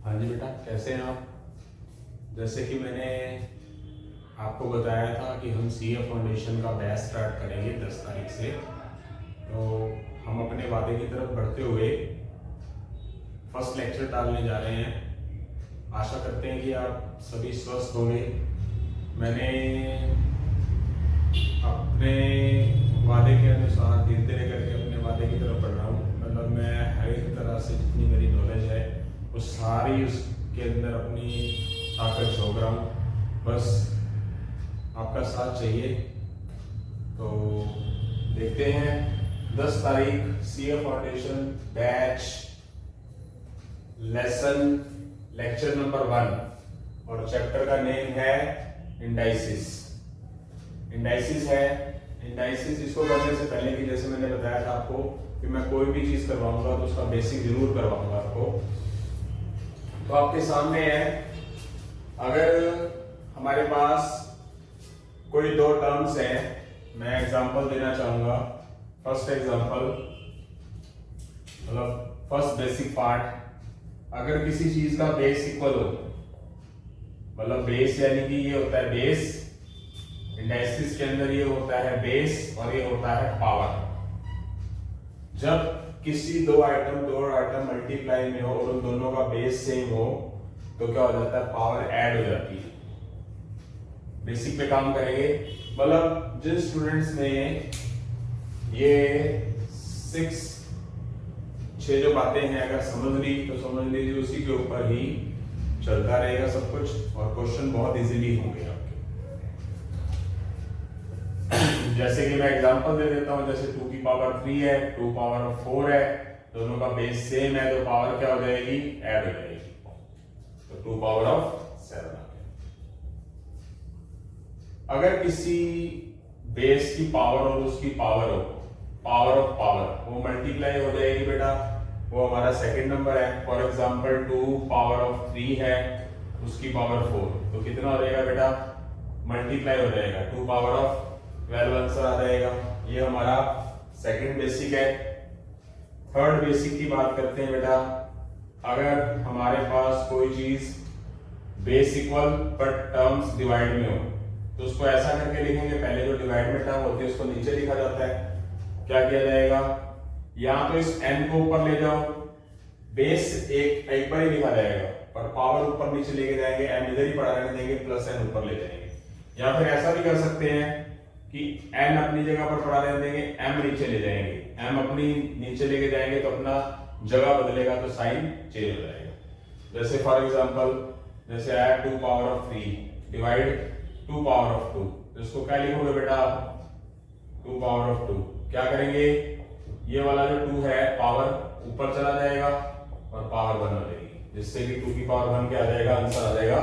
हाँ जी बेटा, कैसे हैं आप। जैसे कि मैंने आपको बताया था कि हम सीए फाउंडेशन का बैच स्टार्ट करेंगे 10 तारीख से। तो हम अपने वादे की तरफ बढ़ते हुए फर्स्ट लेक्चर डालने जा रहे हैं। आशा करते हैं कि आप सभी स्वस्थ होंगे। मैंने अपने वादे के अनुसार धीरे धीरे करके अपने वादे की तरफ बढ़ रहा हूँ। मतलब मैं हर एक तरह से जितनी मेरी नॉलेज है वो सारी उसके अंदर अपनी ताकत झोंक रहा हूँ। बस आपका साथ चाहिए। तो देखते हैं 10 तारीख CA foundation batch lesson lecture number 1 और चैप्टर का नेम है इंडाइसिस। इंडाइसिस है। इंडाइसिस इसको करने से पहले कि जैसे मैंने बताया था आपको कि मैं कोई भी चीज करवाऊंगा तो उसका बेसिक जरूर करवाऊंगा आपको। तो आपके सामने है, अगर हमारे पास कोई दो टर्म्स हैं, मैं एग्जांपल देना चाहूंगा। फर्स्ट एग्जांपल मतलब फर्स्ट बेसिक पार्ट, अगर किसी चीज का बेस इक्वल हो, मतलब बेस यानी कि ये होता है बेस, इंडाइसिस के अंदर ये होता है बेस और ये होता है पावर। जब किसी दो आइटम मल्टीप्लाई में हो और उन दोनों का बेस सेम हो तो क्या हो जाता है, पावर ऐड हो जाती है। बेसिक पे काम करेंगे। मतलब जिन स्टूडेंट्स ने ये 6 जो बातें हैं अगर समझ ली तो समझ लीजिए उसी के ऊपर ही चलता रहेगा सब कुछ और क्वेश्चन बहुत इजीली होंगे आपके। जैसे कि मैं एग्जांपल दे देता हूं, जैसे 2 की पावर 3 है, 2 पावर 4 है, दोनों का बेस सेम है तो पावर क्या हो जाएगी, ऐड हो जाएगी। तो 2 पावर ऑफ 7 आ गया। अगर किसी बेस की पावर और उसकी पावर हो, पावर ऑफ पावर, वो मल्टीप्लाई हो जाएगी बेटा, वो हमारा सेकंड नंबर है। फॉर एग्जांपल 2 पावर ऑफ 3 है, उसकी पावर 4, तो कितना हो जाएगा बेटा, मल्टीप्लाई हो जाएगा, 2 पावर ऑफ 12 आंसर आ जाएगा। ये हमारा सेकंड बेसिक है। थर्ड बेसिक की बात करते हैं बेटा, अगर हमारे पास कोई चीज base equal but terms divide में हो तो उसको ऐसा करके लिखेंगे, पहले जो डिवाइड में टर्म होती है उसको नीचे लिखा जाता है। क्या किया जाएगा, या तो इस n को ऊपर ले जाओ, बेस एक बार ही लिखा जाएगा पर पावर ऊपर नीचे लेके जाएंगे, m इधर ही पड़ा रहने देंगे, प्लस n ऊपर ले जाएंगे। या फिर ऐसा भी कर सकते हैं कि n अपनी जगह पर पड़ा रहने देंगे, m नीचे ले जाएंगे, m अपनी नीचे लेके जाएंगे तो अपना जगह बदलेगा तो साइन चेंज हो जाएगा। जैसे फॉर एग्जांपल जैसे आया 2 power of 3 divide 2 power of 2, तो इसको क्या लिखोगे बेटा, 2 पावर ऑफ 2। क्या करेंगे, ये वाला जो 2 है पावर ऊपर चला जाएगा और पावर 1 हो जाएगी, जिससे कि 2 की पावर 1 क्या आ जाएगा, आंसर आ जाएगा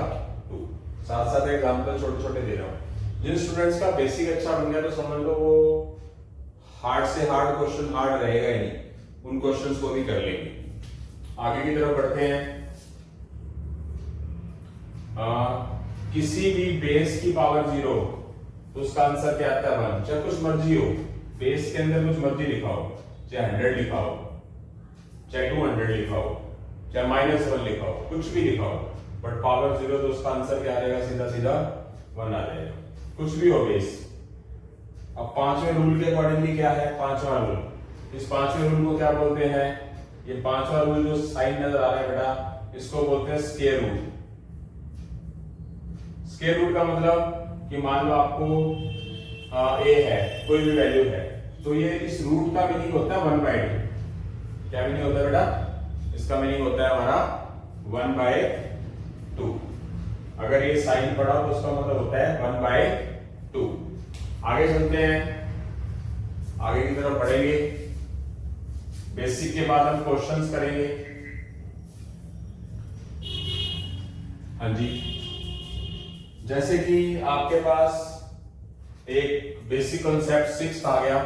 2। साथ साथ एग्जांपल छोटे छोटे दे रहा हूं। जिन स्टूडेंट्स का बेसिक अच्छा बन गया तो समझ लो वो हार्ड से हार्ड क्वेश्चन हार्ड रहेगा ही नहीं, उन क्वेश्चंस को भी कर लेंगे। आगे की तरफ बढ़ते हैं। किसी भी बेस की पावर 0 तो उसका आंसर क्या आता है, 1। चाहे कुछ मर्जी हो, बेस के अंदर कुछ मर्जी लिखा हो, चाहे 100 लिखा हो, चाहे 200 लिखा हो, चाहे -1 लिखा हो, कुछ भी लिखा हो, बट पावर 0 तो उसका आंसर क्या आ जाएगा, सीधा सीधा 1 आ जाएगा, कुछ भी हो बेस। अब 5वें रूल के अकॉर्डिंगली क्या है, 5वां रूल। इस 5वें रूल को क्या बोलते हैं, ये 5वां रूल जो साइन नजर आ रहा है बेटा, इसको बोलते हैं स्क्वायर रूल। स्क्वायर रूट का मतलब कि मान लो आपको a है, कोई भी वैल्यू है, तो ये इस रूट का मीनिंग होता है 1/2। क्या मीनिंग होता है बेटा, इसका मीनिंग होता है हमारा 1/2। अगर ये साइन पड़ा तो उसका मतलब होता है 1/2। आगे चलते हैं, आगे की तरफ बढ़ेंगे। बेसिक के बाद हम क्वेश्चंस करेंगे। हाँ जी, जैसे कि आपके पास एक बेसिक कॉन्सेप्ट 6 आ गया,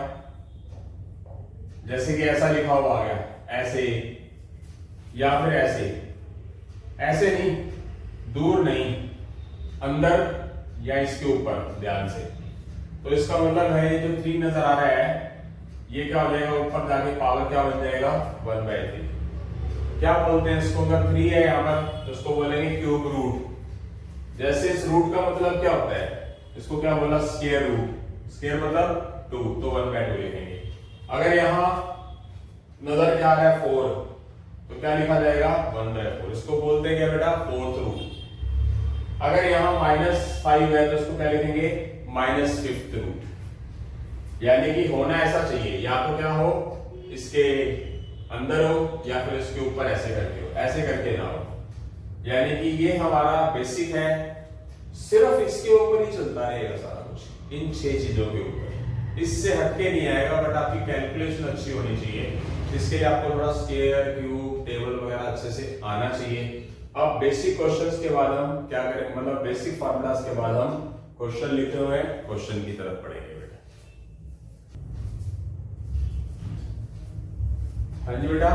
जैसे कि ऐसा लिखा हुआ आ गया, ऐसे या फिर ऐसे, ऐसे नहीं, दूर नहीं, अंदर या इसके ऊपर, ध्यान से। तो इसका मतलब है ये जो 3 नजर आ रहा है ये क्या हो जाएगा, ऊपर जाके पावर क्या बन जाएगा, 1/3। क्या बोलते हैं इसको, अगर 3 है यहाँ पर तो इसको बोलेंगे क्यूब रूट। जैसे इस रूट का मतलब क्या होता है, इसको क्या बोला, स्क्वायर रूट। स्क्वायर मतलब 2, तो 1/2 लिखेंगे। अगर यहाँ नजर क्या आ रहा है 4, तो क्या लिखा जाएगा 1/4। इसको बोलते हैं क्या बेटा, फोर्थ रूट। अगर यहाँ -5 है तो इसको क्या लिखेंगे, -5th रूट। यानी कि होना ऐसा चाहिए, या तो क्या हो इसके अंदर हो या फिर इसके ऊपर ऐसे करके हो, ऐसे करके ना हो। यानी कि ये हमारा बेसिक है, सिर्फ इसके ऊपर ही चलता रहेगा सारा कुछ, इन 6 चीजों के ऊपर, इससे हटके नहीं आएगा। बट आपकी कैलकुलेशन अच्छी होनी चाहिए, इसके लिए आपको थोड़ा स्क्वायर, क्यूब, टेबल वगैरह अच्छे से आना चाहिए। अब बेसिक क्वेश्चंस के बाद हम क्या करें, मतलब बेसिक फार्मूलाज के बाद हम क्वेश्चन लिखे हुए हैं, क्वेश्चन की तरफ पढ़ेंगे बेटा। हाँ जी बेटा,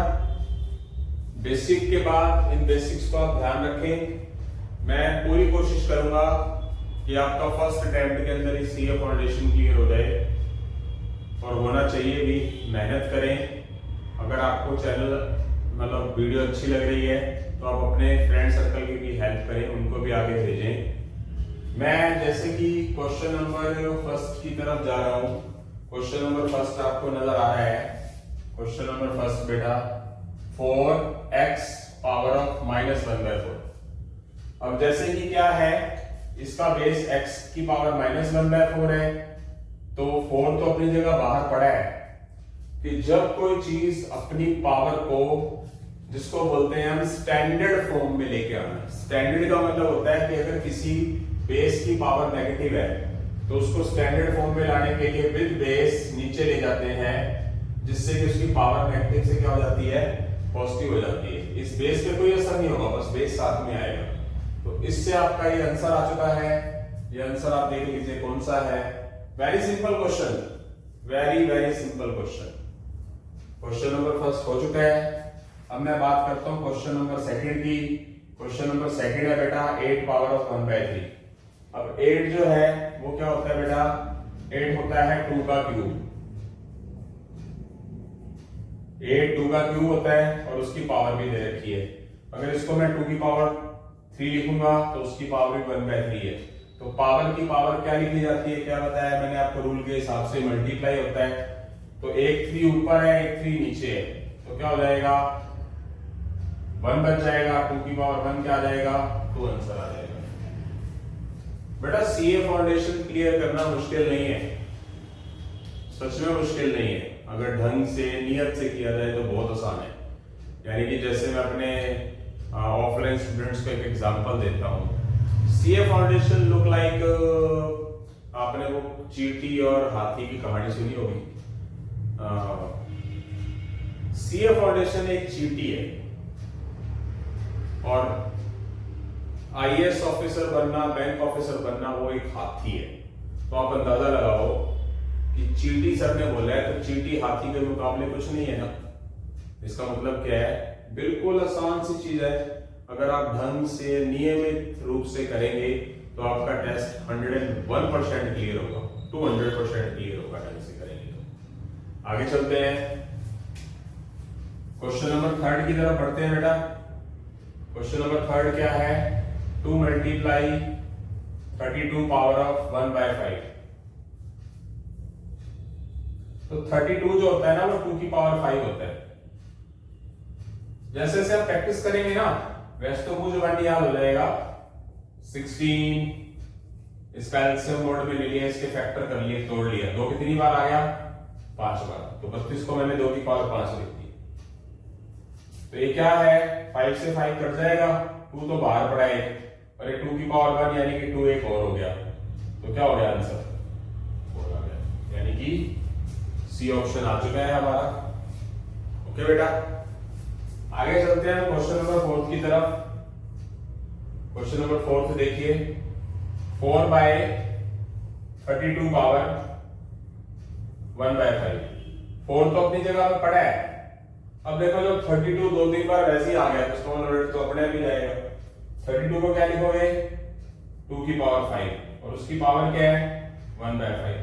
बेसिक के बाद इन बेसिक्स को आप ध्यान रखें। मैं पूरी कोशिश करूंगा कि आपका फर्स्ट अटेम्प्ट के अंदर ही सीए फाउंडेशन क्लियर हो जाए, और होना चाहिए भी। मेहनत करें। अगर आपको चैनल मतलब वीडियो अच्छी लग रही है तो आप अपने फ्रेंड सर्कल की भी हेल्प करें, उनको भी आगे भेजें। मैं जैसे कि क्वेश्चन नंबर फर्स्ट की तरफ जा रहा हूं। क्वेश्चन नंबर फर्स्ट आपको नजर आ रहा है। क्वेश्चन नंबर फर्स्ट बेटा, 4x पावर ऑफ -1/4। अब जैसे कि क्या है, इसका बेस x की पावर -1/4 है, तो 4 तो अपनी जगह बाहर पड़ा है कि जब कोई चीज अपनी पावर को, जिसको बोलते हैं हम स्टैंडर्ड फॉर्म में लेके आना। स्टैंडर्ड का मतलब होता है कि अगर किसी बेस की पावर नेगेटिव है तो उसको स्टैंडर्ड फॉर्म में लाने के लिए विद बेस नीचे ले जाते हैं, जिससे कि उसकी पावर नेगेटिव से क्या हो जाती है, पॉजिटिव हो जाती है। इस बेस पे कोई असर नहीं होगा, बस बेस साथ में आएगा। तो इससे आपका ये आंसर आ चुका है। ये आंसर आप देख लीजिए कौन सा है। Very simple question, very very simple question. Question number first हो चुका है। अब मैं बात करता हूं क्वेश्चन नंबर सेकंड की। क्वेश्चन नंबर सेकंड है बेटा 8 पावर ऑफ 1/3। अब 8 जो है वो क्या होता है बेटा, 8 होता है 2 का क्यूब। 8 2 का क्यूब होता है और उसकी पावर भी दे रखी है। अगर इसको मैं 2 की पावर 3 लिखूंगा तो उसकी पावर भी 1/3 है। तो पावर की पावर क्या लिखी जाती है, क्या बताया मैंने आपको, रूल के हिसाब से मल्टीप्लाई होता है। तो एक 3 ऊपर है, एक 3 नीचे है, तो क्या हो जाएगा 1 बच जाएगा, 2 की पावर 1 क्या आ जाएगा, 2 आंसर आ जाएगा। बेटा सीए फाउंडेशन क्लियर करना मुश्किल नहीं है, सच में मुश्किल नहीं है। अगर ढंग से नियत से किया जाए तो बहुत आसान है। यानी कि जैसे मैं अपने ऑफलाइन स्टूडेंट्स को एक एग्जांपल देता हूँ। सीए फाउंडेशन लुक लाइक, आपने वो चींटी और हाथी की कहानी सुनी होगी। सीए फाउंडेशन एक चींटी है और आईएएस ऑफिसर बनना, बैंक ऑफिसर बनना वो एक हाथी है। तो आप अंदाजा लगाओ कि चींटी सर ने बोला है तो चींटी हाथी के मुकाबले कुछ नहीं है ना। इसका मतलब क्या है, बिल्कुल आसान सी चीज है। अगर आप ढंग से नियमित रूप से करेंगे तो आपका टेस्ट 101% क्लियर होगा, 200% क्लियर होगा ढंग से करेंगे तो। आगे चलते हैं, क्वेश्चन नंबर 3 की तरफ बढ़ते हैं बेटा। क्वेश्चन नंबर 3 क्या है, 2 मल्टीप्लाई 32 पावर ऑफ 1/5। तो 32 जो होता है ना वो 2 की पावर 5 होता है। जैसे जैसे आप प्रैक्टिस करेंगे ना वैसे तो मुझे वन याद हो जाएगा। 16 इसका एलसीएम बोर्ड में ले लिया, इसके फैक्टर कर लिए, तोड़ लिया, 2 कितनी बार आ गया, 5 बार। तो 32 को मैंने 2 की पावर 5 लिख दी। तो ये क्या है, 5 से 5 कट जाएगा, 2 तो बाहर पड़ा है और ये 2 की पावर 1 यानी कि 2 एक और हो गया। तो क्या हो गया आंसर, 4 आ गया। यानी कि सी ऑप्शन आ चुका है हमारा। ओके बेटा, आगे चलते हैं क्वेश्चन नंबर 4 की तरफ। क्वेश्चन नंबर 4 देखिए, 4/32 पावर 1/5। 4 तो अपनी जगह पे पड़ा है। अब देखो जब 32 2-3 बार वैसे ही आ गया तो इसका मतलब तो अपने आप ही जाएगा। 32 को क्या लिखोगे, 2 की पावर 5 और उसकी पावर क्या है 1/5।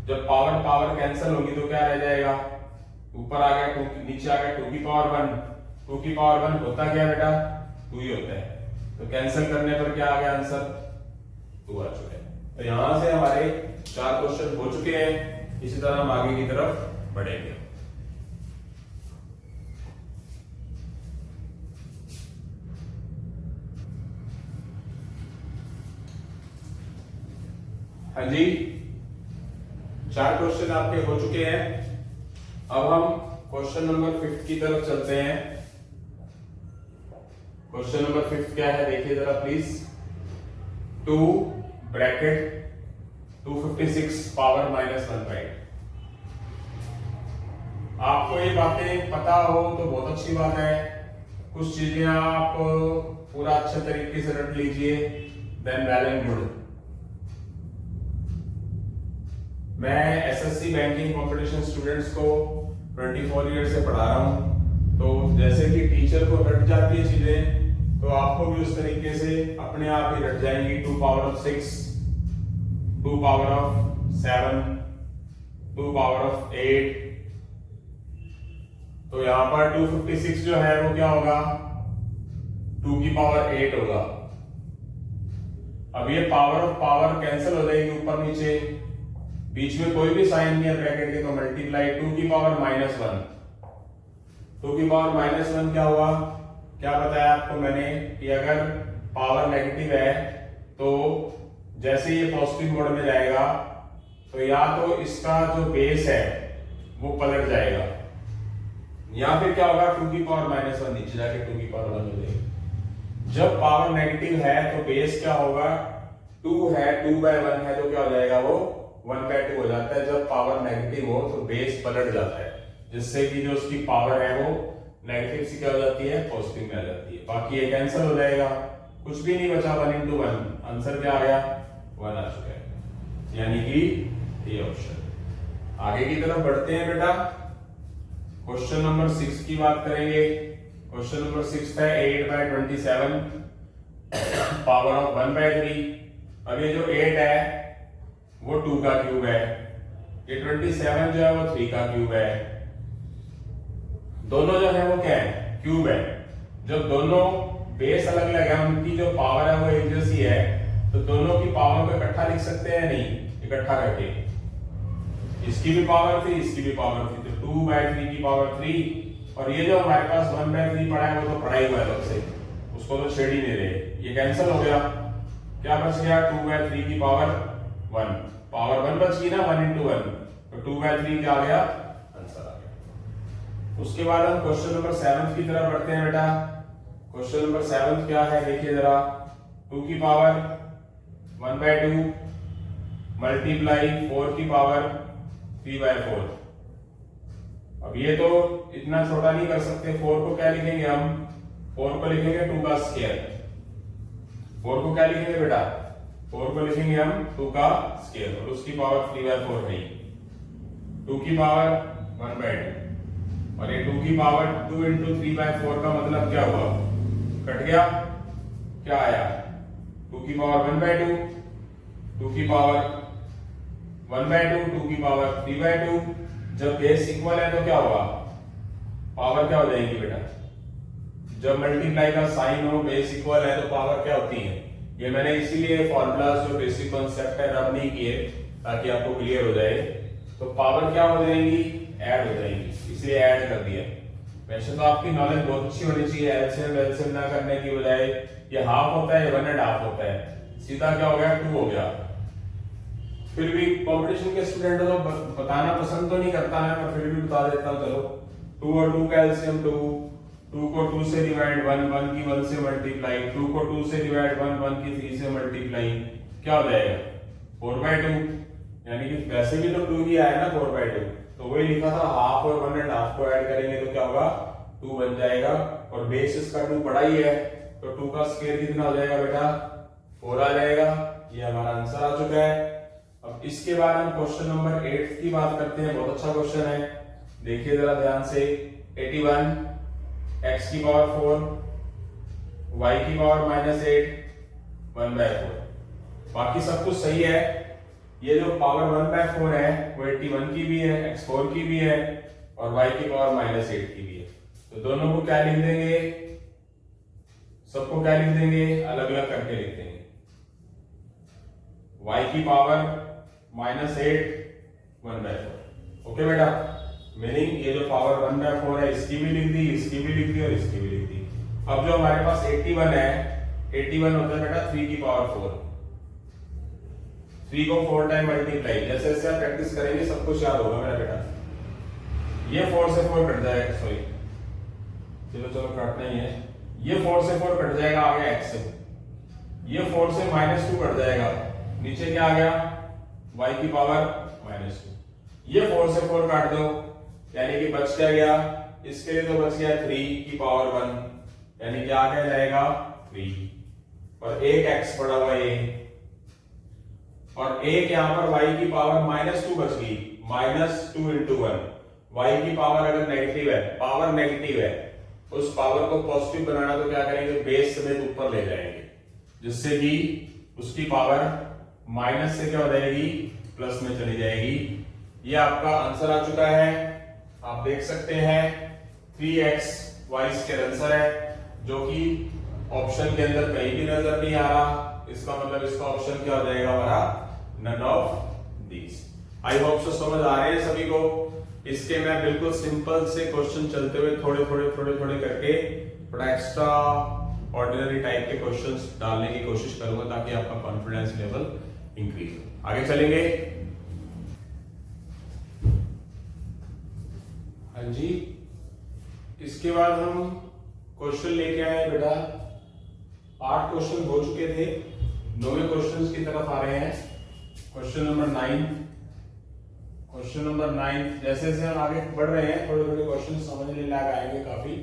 जब पावर पावर कैंसिल होगी तो क्या रह जाएगा, ऊपर आ गया 2, नीचे आ गया 2 की पावर 1, 2 की पावर 1 होता क्या बेटा, 2 ही होता है। तो कैंसिल करने पर क्या आ गया आंसर, 2 आ चुका है। तो यहां से हमारे 4 क्वेश्चन हो चुके हैं। इसी तरह हम आगे की तरफ बढ़ेंगे। हाँ जी, 4 क्वेश्चन आपके हो चुके हैं। अब हम क्वेश्चन नंबर 5 की तरफ चलते हैं। क्वेश्चन नंबर 5 क्या है देखिए जरा प्लीज। 2 bracket 256 power -1/8। आपको ये बातें पता हो तो बहुत अच्छी बात है। कुछ चीजें आप पूरा अच्छे तरीके से रट लीजिए, देन वेल एंड गुड। मैं एसएससी बैंकिंग कंपटीशन स्टूडेंट्स को 24 ईयर से पढ़ा रहा हूं। तो जैसे कि टीचर को रट जाती है चीजें, तो आपको भी उस तरीके से अपने आप ही रट जाएंगी। 2 power of 6, 2 power of 7, 2 power of 8। तो यहां पर 256 जो है वो क्या होगा, 2 की पावर 8 होगा। अब ये पावर ऑफ पावर कैंसिल हो जाएगी ऊपर नीचे, बीच में कोई भी साइन नहीं है ब्रैकेट के, तो मल्टीप्लाई 2 की पावर -1। 2 की पावर -1 क्या हुआ, क्या बताया आपको मैंने कि अगर पावर नेगेटिव है तो जैसे ये पॉजिटिव मोड में जाएगा तो या तो इसका जो बेस है वो पलट जाएगा, या फिर क्या होगा 2 की पावर -1 नीचे जाके 2 की पावर 1 हो जाएगी। जब पावर नेगेटिव है तो बेस क्या होगा, 2 है, 2/1 है तो क्या हो जाएगा वो 1/2 हो जाता है। जब पावर नेगेटिव हो तो बेस पलट जाता है, जिससे कि जो उसकी पावर है वो नेगेटिव से क्या हो जाती है, पॉजिटिव में आ जाती है। बाकी ये कैंसिल हो जाएगा, कुछ भी नहीं बचा। 1 × 1 आंसर क्या आ गया, 1 आ चुका है, यानी कि ये ऑप्शन। आगे की तरफ बढ़ते हैं बेटा। क्वेश्चन नंबर 6 की बात करेंगे। क्वेश्चन नंबर 6 है 8/27 पावर ऑफ 1/3। अब ये जो 8 है वो 2 का क्यूब है, ये 27 जो है वो 3 का क्यूब है। दोनों जो है वो क्या है, क्यूब है। जब दोनों बेस अलग अलग है, उनकी जो पावर है वो एक जैसी है, तो दोनों की पावर को इकट्ठा लिख सकते हैं, नहीं इकट्ठा करके। इसकी भी पावर थी, इसकी भी पावर थी, तो 2/3 की पावर 3, और ये जो हमारे पास 1/3 पड़ा है वो तो पड़ा ही हुआ है अलग से, उसको तो छेड़ ही नहीं रहे। ये कैंसिल हो गया, क्या बच गया, 2/3 की पावर 1। पावर 1 बच गई ना, 1 × 1, तो 2/3 क्या आ गया, आंसर आ गया। उसके बाद हम क्वेश्चन नंबर 7 की तरफ बढ़ते हैं बेटा। क्वेश्चन नंबर 7 क्या है देखिए जरा। 2 की पावर 1/2 मल्टीप्लाई 4 की पावर 3/4। अब ये तो इतना छोटा नहीं कर सकते, 4 को क्या लिखेंगे हम, 4 को लिखेंगे 2 का स्क्वायर। 4 को क्या लिखेंगे बेटा, 4 को लिखेंगे हम 2 का स्क्वायर, और उसकी पावर 3/4 है। 2 की पावर 1/2, और ये 2 की पावर 2 × 3/4 का मतलब क्या हुआ, कट गया, क्या आया, 2 की पावर 1/2, 2 की पावर 1/2, 2 की पावर 3/2। जब बेस इक्वल है तो क्या होगा, पावर क्या हो जाएगी बेटा, जब मल्टीप्लाई का साइन हो, बेस इक्वल है तो पावर क्या होती है। ये मैंने इसीलिए फॉर्मूलाज जो बेसिक कॉन्सेप्ट है रब नहीं किए, ताकि आपको क्लियर हो जाए। तो पावर क्या हो जाएंगी, ऐड हो जाएंगी, इसलिए ऐड कर दिया। वैसे तो आपकी नॉलेज बहुत अच्छी होनी चाहिए, एलसीएम वेलसीएम ना करने की बजाय ये हाफ होता है, 1.5 होता है, सीधा क्या हो गया, 2 हो गया। फिर भी कंपटीशन के स्टूडेंट तो बताना पसंद तो नहीं करता है, पर फिर भी बता देता हूं। चलो 2 और 2 का एलसीएम 2, 2 को 2 से डिवाइड 1, 1 की 1 से मल्टीप्लाई, 2 को 2 से डिवाइड 1, 1 की 3 से मल्टीप्लाई, क्या हो जाएगा 4/2। यानी कि वैसे भी तो 2 ही आया ना 4/2, तो वही लिखा था, हाफ और 1.5 को ऐड करेंगे तो क्या होगा, 2 बन जाएगा। और बेस इसका 2 बड़ा ही है, तो 2 का स्क्वायर कितना हो जाएगा बेटा, 4 आ जाएगा। ये हमारा आंसर आ चुका है। अब इसके बाद हम क्वेश्चन नंबर 8 की बात करते हैं। बहुत अच्छा क्वेश्चन है, देखिए जरा ध्यान से। 81 x की पावर 4 y की पावर -8 1/4। बाकी सब कुछ सही है। ये जो पावर 1/4 है वो 81 की भी है, x4 की भी है, और y की पावर -8 की भी है। तो तो दोनों को क्या लिख देंगे, सबको क्या लिख देंगे, अलग अलग करके लिख देंगे। y की पावर -8 1/4। ओके बेटा, मीनिंग ये जो पावर 1/4 है इसकी भी लिख दी, इसकी भी लिख दी और इसकी भी लिख दी। अब जो हमारे पास 81 है, 81 होता है बेटा 3 की पावर 4। 3 को 4 टाइम मल्टीप्लाई, जैसे जैसे आप प्रैक्टिस करेंगे सब कुछ याद होगा मेरा बेटा। ये 4 से 4 कट जाएगा, सॉरी चलो काटना ही है। ये 4 से 4 कट जाएगा, आ गया x से। ये 4 से -2 कट जाएगा, नीचे क्या आ गया, y की पावर -2। ये 4 से 4 काट दो, यानी कि बच क्या गया, इसके लिए तो बच गया 3 की पावर 1, यानी कि आ क्या जाएगा 3, और एक x पड़ा हुआ ये, और एक यहां पर y की पावर -2 बच गई, -2 × 1। y की पावर अगर नेगेटिव है, पावर नेगेटिव है, उस पावर को पॉजिटिव बनाना तो क्या करेंगे, बेस समेत ऊपर ले जाएंगे, जिससे कि उसकी पावर माइनस से क्या हो जाएगी, प्लस में चली जाएगी। ये आपका आंसर आ चुका है, आप देख सकते हैं 3x y इसके आंसर है, जो कि ऑप्शन के अंदर कहीं भी नजर नहीं आ रहा। इसका मतलब इसका ऑप्शन क्या हो जाएगा हमारा, none of these. I hope so समझ आ रहे हैं सभी को। इसके मैं बिल्कुल सिंपल से क्वेश्चन चलते हुए थोड़े थोड़े करके थोड़ा एक्स्ट्रा ऑर्डिनरी टाइप के क्वेश्चंस डालने की कोशिश करूंगा, ताकि आपका कॉन्फिडेंस लेवल इंक्रीज हो। आगे चलेंगे। हाँ जी, इसके बाद हम क्वेश्चन लेके आए बेटा। 8 क्वेश्चन हो चुके थे, 9वें क्वेश्चन की तरफ आ रहे हैं। Question number 9। जैसे जैसे हम आगे बढ़ रहे हैं, थोड़े क्वेश्चन समझने लायक आएंगे काफी।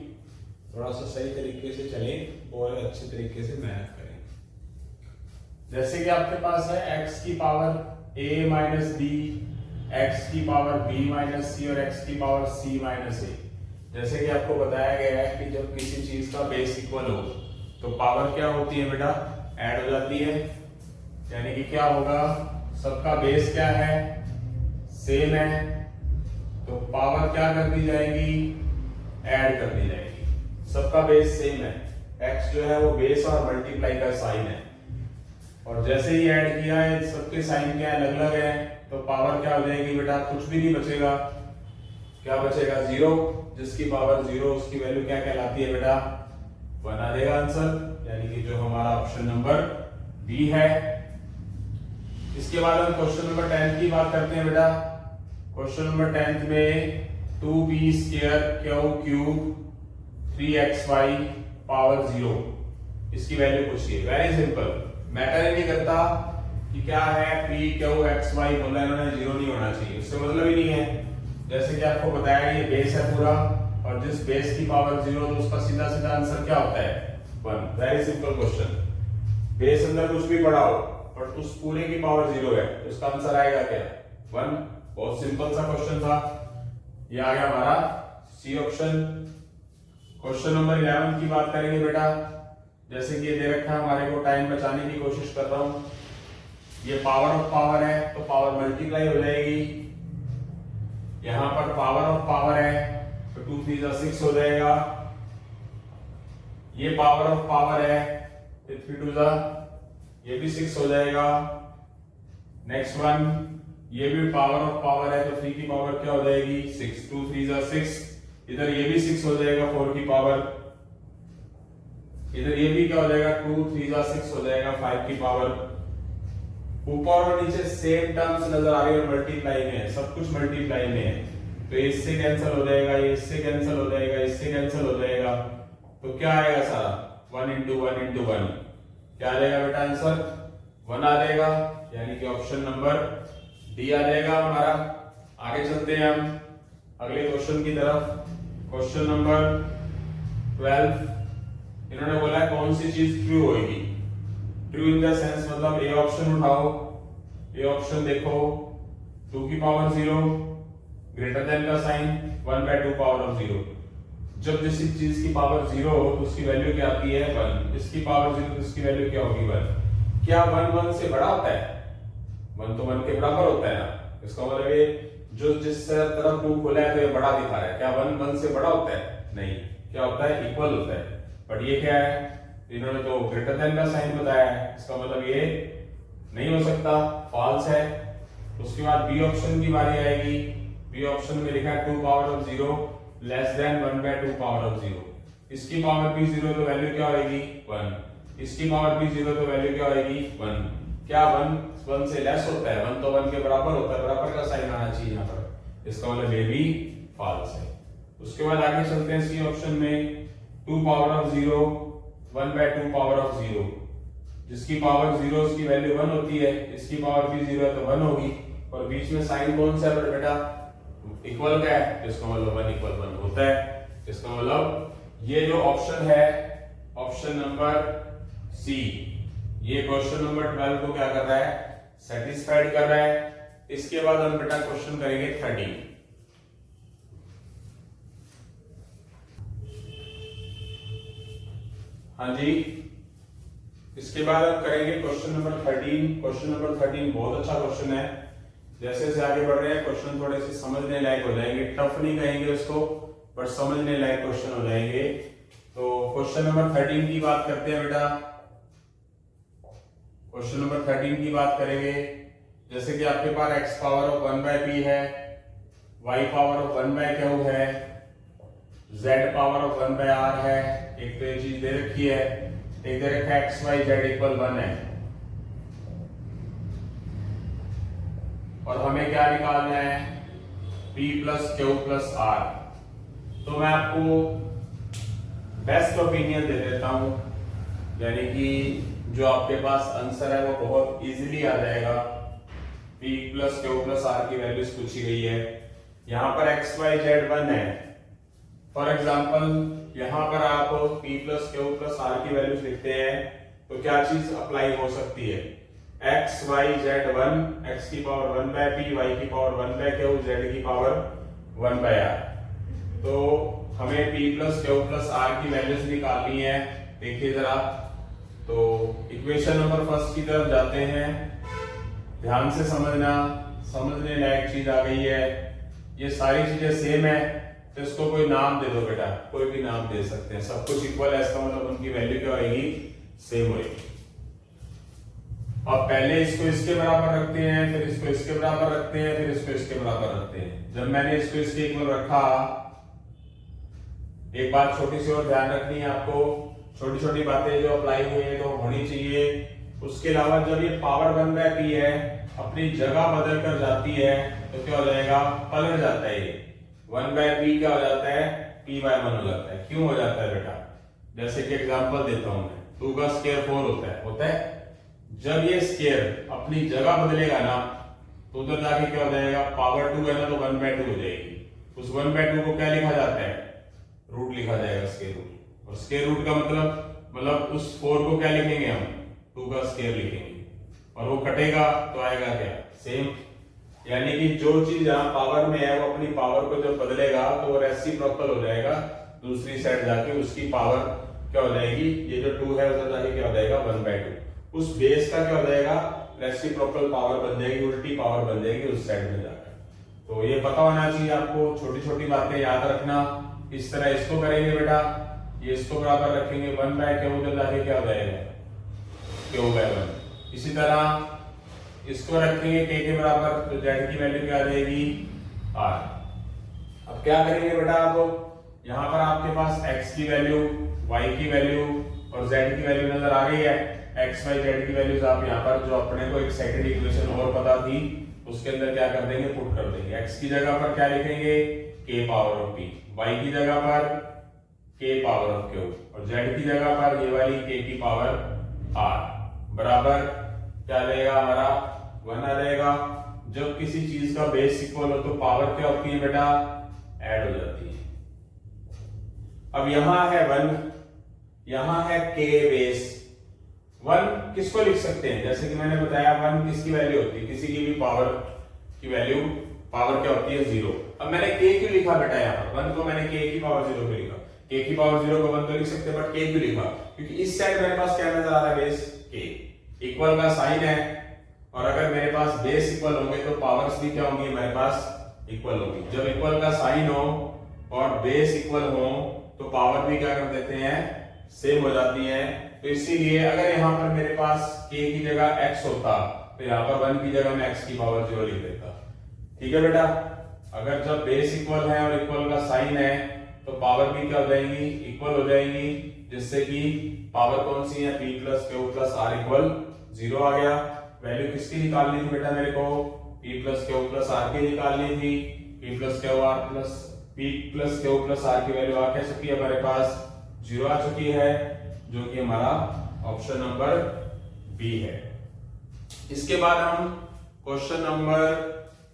थोड़ा सा सही तरीके से चलें और अच्छे तरीके से मेहनत करें। जैसे कि आपके पास है x की पावर a - b, x की पावर b - c और x की पावर c - a। जैसे कि आपको बताया गया है कि जब किसी चीज का बेस इक्वल हो तो पावर क्या होती है बेटा, ऐड हो जाती है। यानी कि क्या होगा, सबका बेस क्या है, सेम है, तो पावर क्या कर दी जाएगी, ऐड कर दी जाएगी। सबका बेस सेम है, x जो है वो बेस और मल्टीप्लाई का साइन है, और जैसे ही ऐड किया है सबके साइन क्या अलग अलग है, तो पावर क्या हो जाएगी बेटा, कुछ भी नहीं बचेगा। क्या बचेगा, 0। जिसकी पावर 0 उसकी वैल्यू क्या कहलाती है बेटा, 1 आ जाएगा आंसर, यानी कि जो हमारा ऑप्शन नंबर बी है। इसके बाद हम क्वेश्चन नंबर 10 की बात करते हैं बेटा। क्वेश्चन नंबर 10 में 2b² 3xy पावर 0 इसकी वैल्यू पूछिए। वेरी सिंपल, मैटर ही नहीं करता कि क्या है, p q x y बोला इन्होंने, 0 नहीं होना चाहिए, उससे मतलब ही नहीं है। जैसे कि आपको बताया ये बेस है पूरा, और जिस बेस की पावर 0 तो उसका सीधा सीधा आंसर क्या होता है, 1। Very simple question. बेस अंदर कुछ भी पड़ा हो और उस पूरे की पावर 0 है, तो उसका आंसर आएगा क्या, 1। बहुत सिंपल सा क्वेश्चन था। ये आ गया हमारा सी ऑप्शन। क्वेश्चन नंबर 11 की बात करेंगे बेटा। जैसे कि ये दे रखा है, हमारे को टाइम बचाने की कोशिश कर रहा हूं। ये पावर ऑफ पावर है, तो पावर मल्टीप्लाई हो जाएगी। यहां पर पावर ऑफ पावर है, तो 2 3 जा 6 हो जाएगा। ये पावर ऑफ पावर है, तो 3 2 जा, ये भी 6 हो जाएगा। नेक्स्ट वन, ये भी पावर ऑफ पावर है, तो 3 की पावर क्या हो जाएगी, 6। 2 3 जा 6, इधर ये भी 6 हो जाएगा, 4 की पावर। इधर ये भी क्या हो जाएगा, 2 3 जा 6 हो जाएगा, 5 की पावर। ऊपर और नीचे सेम टर्म्स नजर आ रही है, मल्टीप्लाई में है, सब कुछ मल्टीप्लाई में है, तो इससे कैंसिल हो जाएगा, ये इससे कैंसिल हो जाएगा, इससे कैंसिल हो जाएगा, तो क्या आएगा सारा, 1 × 1 × 1। क्या आ जाएगा बेटा आंसर, 1 आ जाएगा, यानी कि ऑप्शन नंबर डी आ जाएगा हमारा। आगे चलते हैं हम अगले क्वेश्चन की तरफ। क्वेश्चन नंबर 12, इन्होंने बोला है कौन सी चीज ट्रू होगी। ट्रू इन द सेंस मतलब ए ऑप्शन उठाओ, ए ऑप्शन देखो, 2 की पावर 0 ग्रेटर देन का साइन, 1/2 पावर ऑफ 0। जब किसी चीज की पावर 0 हो तो उसकी वैल्यू क्या आती है, 1। इसकी पावर 0 तो इसकी वैल्यू क्या होगी, 1। क्या 1 1 से बड़ा होता है, 1 तो 1 के बराबर होता है ना। इसका मतलब ये जो जिस तरफ मुंह खोला है तो ये बड़ा दिखा रहा है, क्या 1 1 से बड़ा होता है, नहीं। क्या होता है, इक्वल होता है। बट ये क्या है, इन्होंने तो ग्रेटर देन का साइन बताया है, इसका मतलब ये नहीं हो सकता, फॉल्स है। उसके बाद बी ऑप्शन की बारी आएगी। बी ऑप्शन में लिखा है 2 power of 0 less than 1/2 power of 0। इसकी पावर भी 0 तो वैल्यू क्या होगी 1, इसकी पावर भी 0 तो वैल्यू क्या होगी 1। क्या 1 से लेस होता है, 1 तो 1 के बराबर होता है, बराबर का साइन आना चाहिए यहाँ पर, इसका मतलब ये भी फॉल्स है। उसके बाद आगे चलते हैं सी ऑप्शन में, 2 पावर ऑफ 0 1/2 पावर ऑफ 0, जिसकी पावर 0 उसकी वैल्यू 1 होती है, इसकी पावर भी 0 है तो 1 होगी, और बीच में साइन कौन सा है बेटा, इक्वल का है, इसका मतलब 1 = 1 होता है। इसका मतलब ये जो ऑप्शन है, ऑप्शन नंबर सी, ये क्वेश्चन नंबर 12 को क्या कर रहा है, सेटिस्फाइड कर रहा है। इसके बाद हम बेटा क्वेश्चन करेंगे 13। हाँ जी, इसके बाद हम करेंगे क्वेश्चन नंबर 13। क्वेश्चन नंबर 13 बहुत अच्छा क्वेश्चन है। जैसे जैसे आगे बढ़ रहे हैं क्वेश्चन थोड़े से समझने लायक हो जाएंगे, टफ नहीं कहेंगे उसको, बट समझने लायक क्वेश्चन हो जाएंगे। तो क्वेश्चन नंबर 13 की बात करते हैं बेटा। क्वेश्चन नंबर 13 की बात करेंगे, जैसे कि आपके पास x पावर ऑफ 1/p है, y पावर ऑफ 1/q है, z पावर ऑफ 1/r है, एक तो ये चीज दे रखी है, एक दे रखा है x y z = 1 है, और हमें क्या निकालना है, p + q + r। तो मैं आपको बेस्ट ओपिनियन दे देता हूं, यानी कि जो आपके पास आंसर है वो बहुत इजीली आ जाएगा। p + q + r की वैल्यूज पूछी गई है, यहां पर x y z 1 है। फॉर एग्जांपल यहां पर आप p + q + r की वैल्यूज लिखते हैं तो क्या चीज अप्लाई हो सकती है, x y z 1, x की पावर 1/p, y की पावर 1/q, z की पावर 1/r। तो हमें p + q + r की वैल्यूज निकालनी है। देखिए जरा, तो इक्वेशन नंबर फर्स्ट की तरफ जाते हैं, ध्यान से समझना, समझने लायक चीज आ गई है। ये सारी चीजें सेम है तो इसको कोई नाम दे दो बेटा, कोई भी नाम दे सकते हैं, सब कुछ इक्वल है, इसका मतलब उनकी वैल्यू क्या होगी, सेम होगी। अब पहले इसको इसके बराबर रखते हैं, फिर इसको इसके बराबर रखते हैं, फिर इसको इसके बराबर रखते हैं। जब मैंने इसको इसके इक्वल रखा, एक बात छोटी सी और ध्यान रखनी है आपको, छोटी छोटी बातें जो अप्लाई हुई है तो होनी चाहिए। उसके अलावा जब ये पावर 1/p है अपनी जगह बदल कर जाती है तो क्या हो जाएगा, पलट जाता है। ये 1/p क्या हो जाता है, p/1 हो जाता है। क्यों हो जाता है बेटा, जैसे कि एग्जांपल देता हूं मैं, 2 का स्क्वायर 4 होता है। जब ये स्क्वायर अपनी जगह बदलेगा ना तो उधर जाके क्या हो जाएगा, पावर 2 है ना तो 1/2 हो जाएगी। उस 1/2 को क्या लिखा जाता है, रूट लिखा जाएगा, स्क्वायर रूट। और स्क्वायर रूट का मतलब उस 4 को क्या लिखेंगे हम, 2 का स्क्वायर लिखेंगे, और वो कटेगा तो आएगा क्या, सेम। यानी कि जो चीज यहाँ पावर में है वो अपनी पावर को जब बदलेगा तो वो रेसिप्रोकल हो जाएगा, दूसरी साइड जाके उसकी पावर क्या हो जाएगी, ये जो 2 है उधर जाके क्या हो जाएगा 1/2। उस बेस का क्या हो जाएगा, रेसिप्रोकल पावर बन जाएगी, उल्टी पावर बन जाएगी उस साइड में जाकर। तो ये पता होना चाहिए आपको, छोटी छोटी बातें याद रखना। इस तरह इसको करेंगे बेटा, ये इसको बराबर रखेंगे, 1/q उधर जाके क्या हो जाएगा, q/1। इसी तरह इसको रखेंगे k के बराबर तो z की वैल्यू क्या आ जाएगी, r। अब क्या करेंगे बेटा, आप यहाँ पर आपके पास x की वैल्यू, y की वैल्यू और z की वैल्यू नजर आ गई है। x y z की वैल्यूज आप यहाँ पर जो अपने को एक सेकंड इक्वेशन और पता थी उसके अंदर क्या कर देंगे, पुट कर देंगे। x की जगह पर क्या लिखेंगे, k power of p, y की जगह पर k पावर ऑफ q, और z की जगह पर ये वाली k की पावर r बराबर क्या रहेगा, हमारा 1 आ जाएगा। जब किसी चीज का बेस इक्वल हो तो पावर क्या होती है बेटा, ऐड हो जाती है। अब यहां है 1, यहां है k बेस 1, किसको लिख सकते हैं, जैसे कि मैंने बताया 1 किसकी वैल्यू होती है, किसी की भी पावर की वैल्यू, पावर क्या होती है 0। अब मैंने k क्यों लिखा बेटा, यहाँ पर 1 को मैंने k की पावर 0 पे लिखा, k की पावर 0 को 1 तो लिख सकते हैं, बट k क्यों लिखा, क्योंकि इस साइड मेरे पास क्या नजर आ रहा है, बेस k, इक्वल का साइन है, और अगर मेरे पास बेस इक्वल होंगे तो पावर्स भी क्या होंगी, मेरे पास इक्वल होंगी। जब इक्वल का साइन हो और बेस इक्वल हो तो पावर भी क्या कर देते हैं, सेम हो जाती है। तो इसीलिए अगर यहाँ पर मेरे पास k की जगह x होता तो यहाँ पर 1 की जगह मैं x की पावर 0 लिख देता। ठीक है बेटा, अगर जब बेस इक्वल है और इक्वल का साइन है तो पावर भी क्या हो जाएंगी, इक्वल हो जाएंगी, जिससे कि पावर कौन सी है, p plus q plus r equal 0 आ गया। वैल्यू किसकी निकालनी थी बेटा, मेरे को p plus q plus r की निकालनी थी। p plus q plus r की वैल्यू आ क्या चुकी है, हमारे पास 0 आ चुकी है, जो कि हमारा ऑप्शन नंबर बी है। इसके बाद हम क्वेश्चन नंबर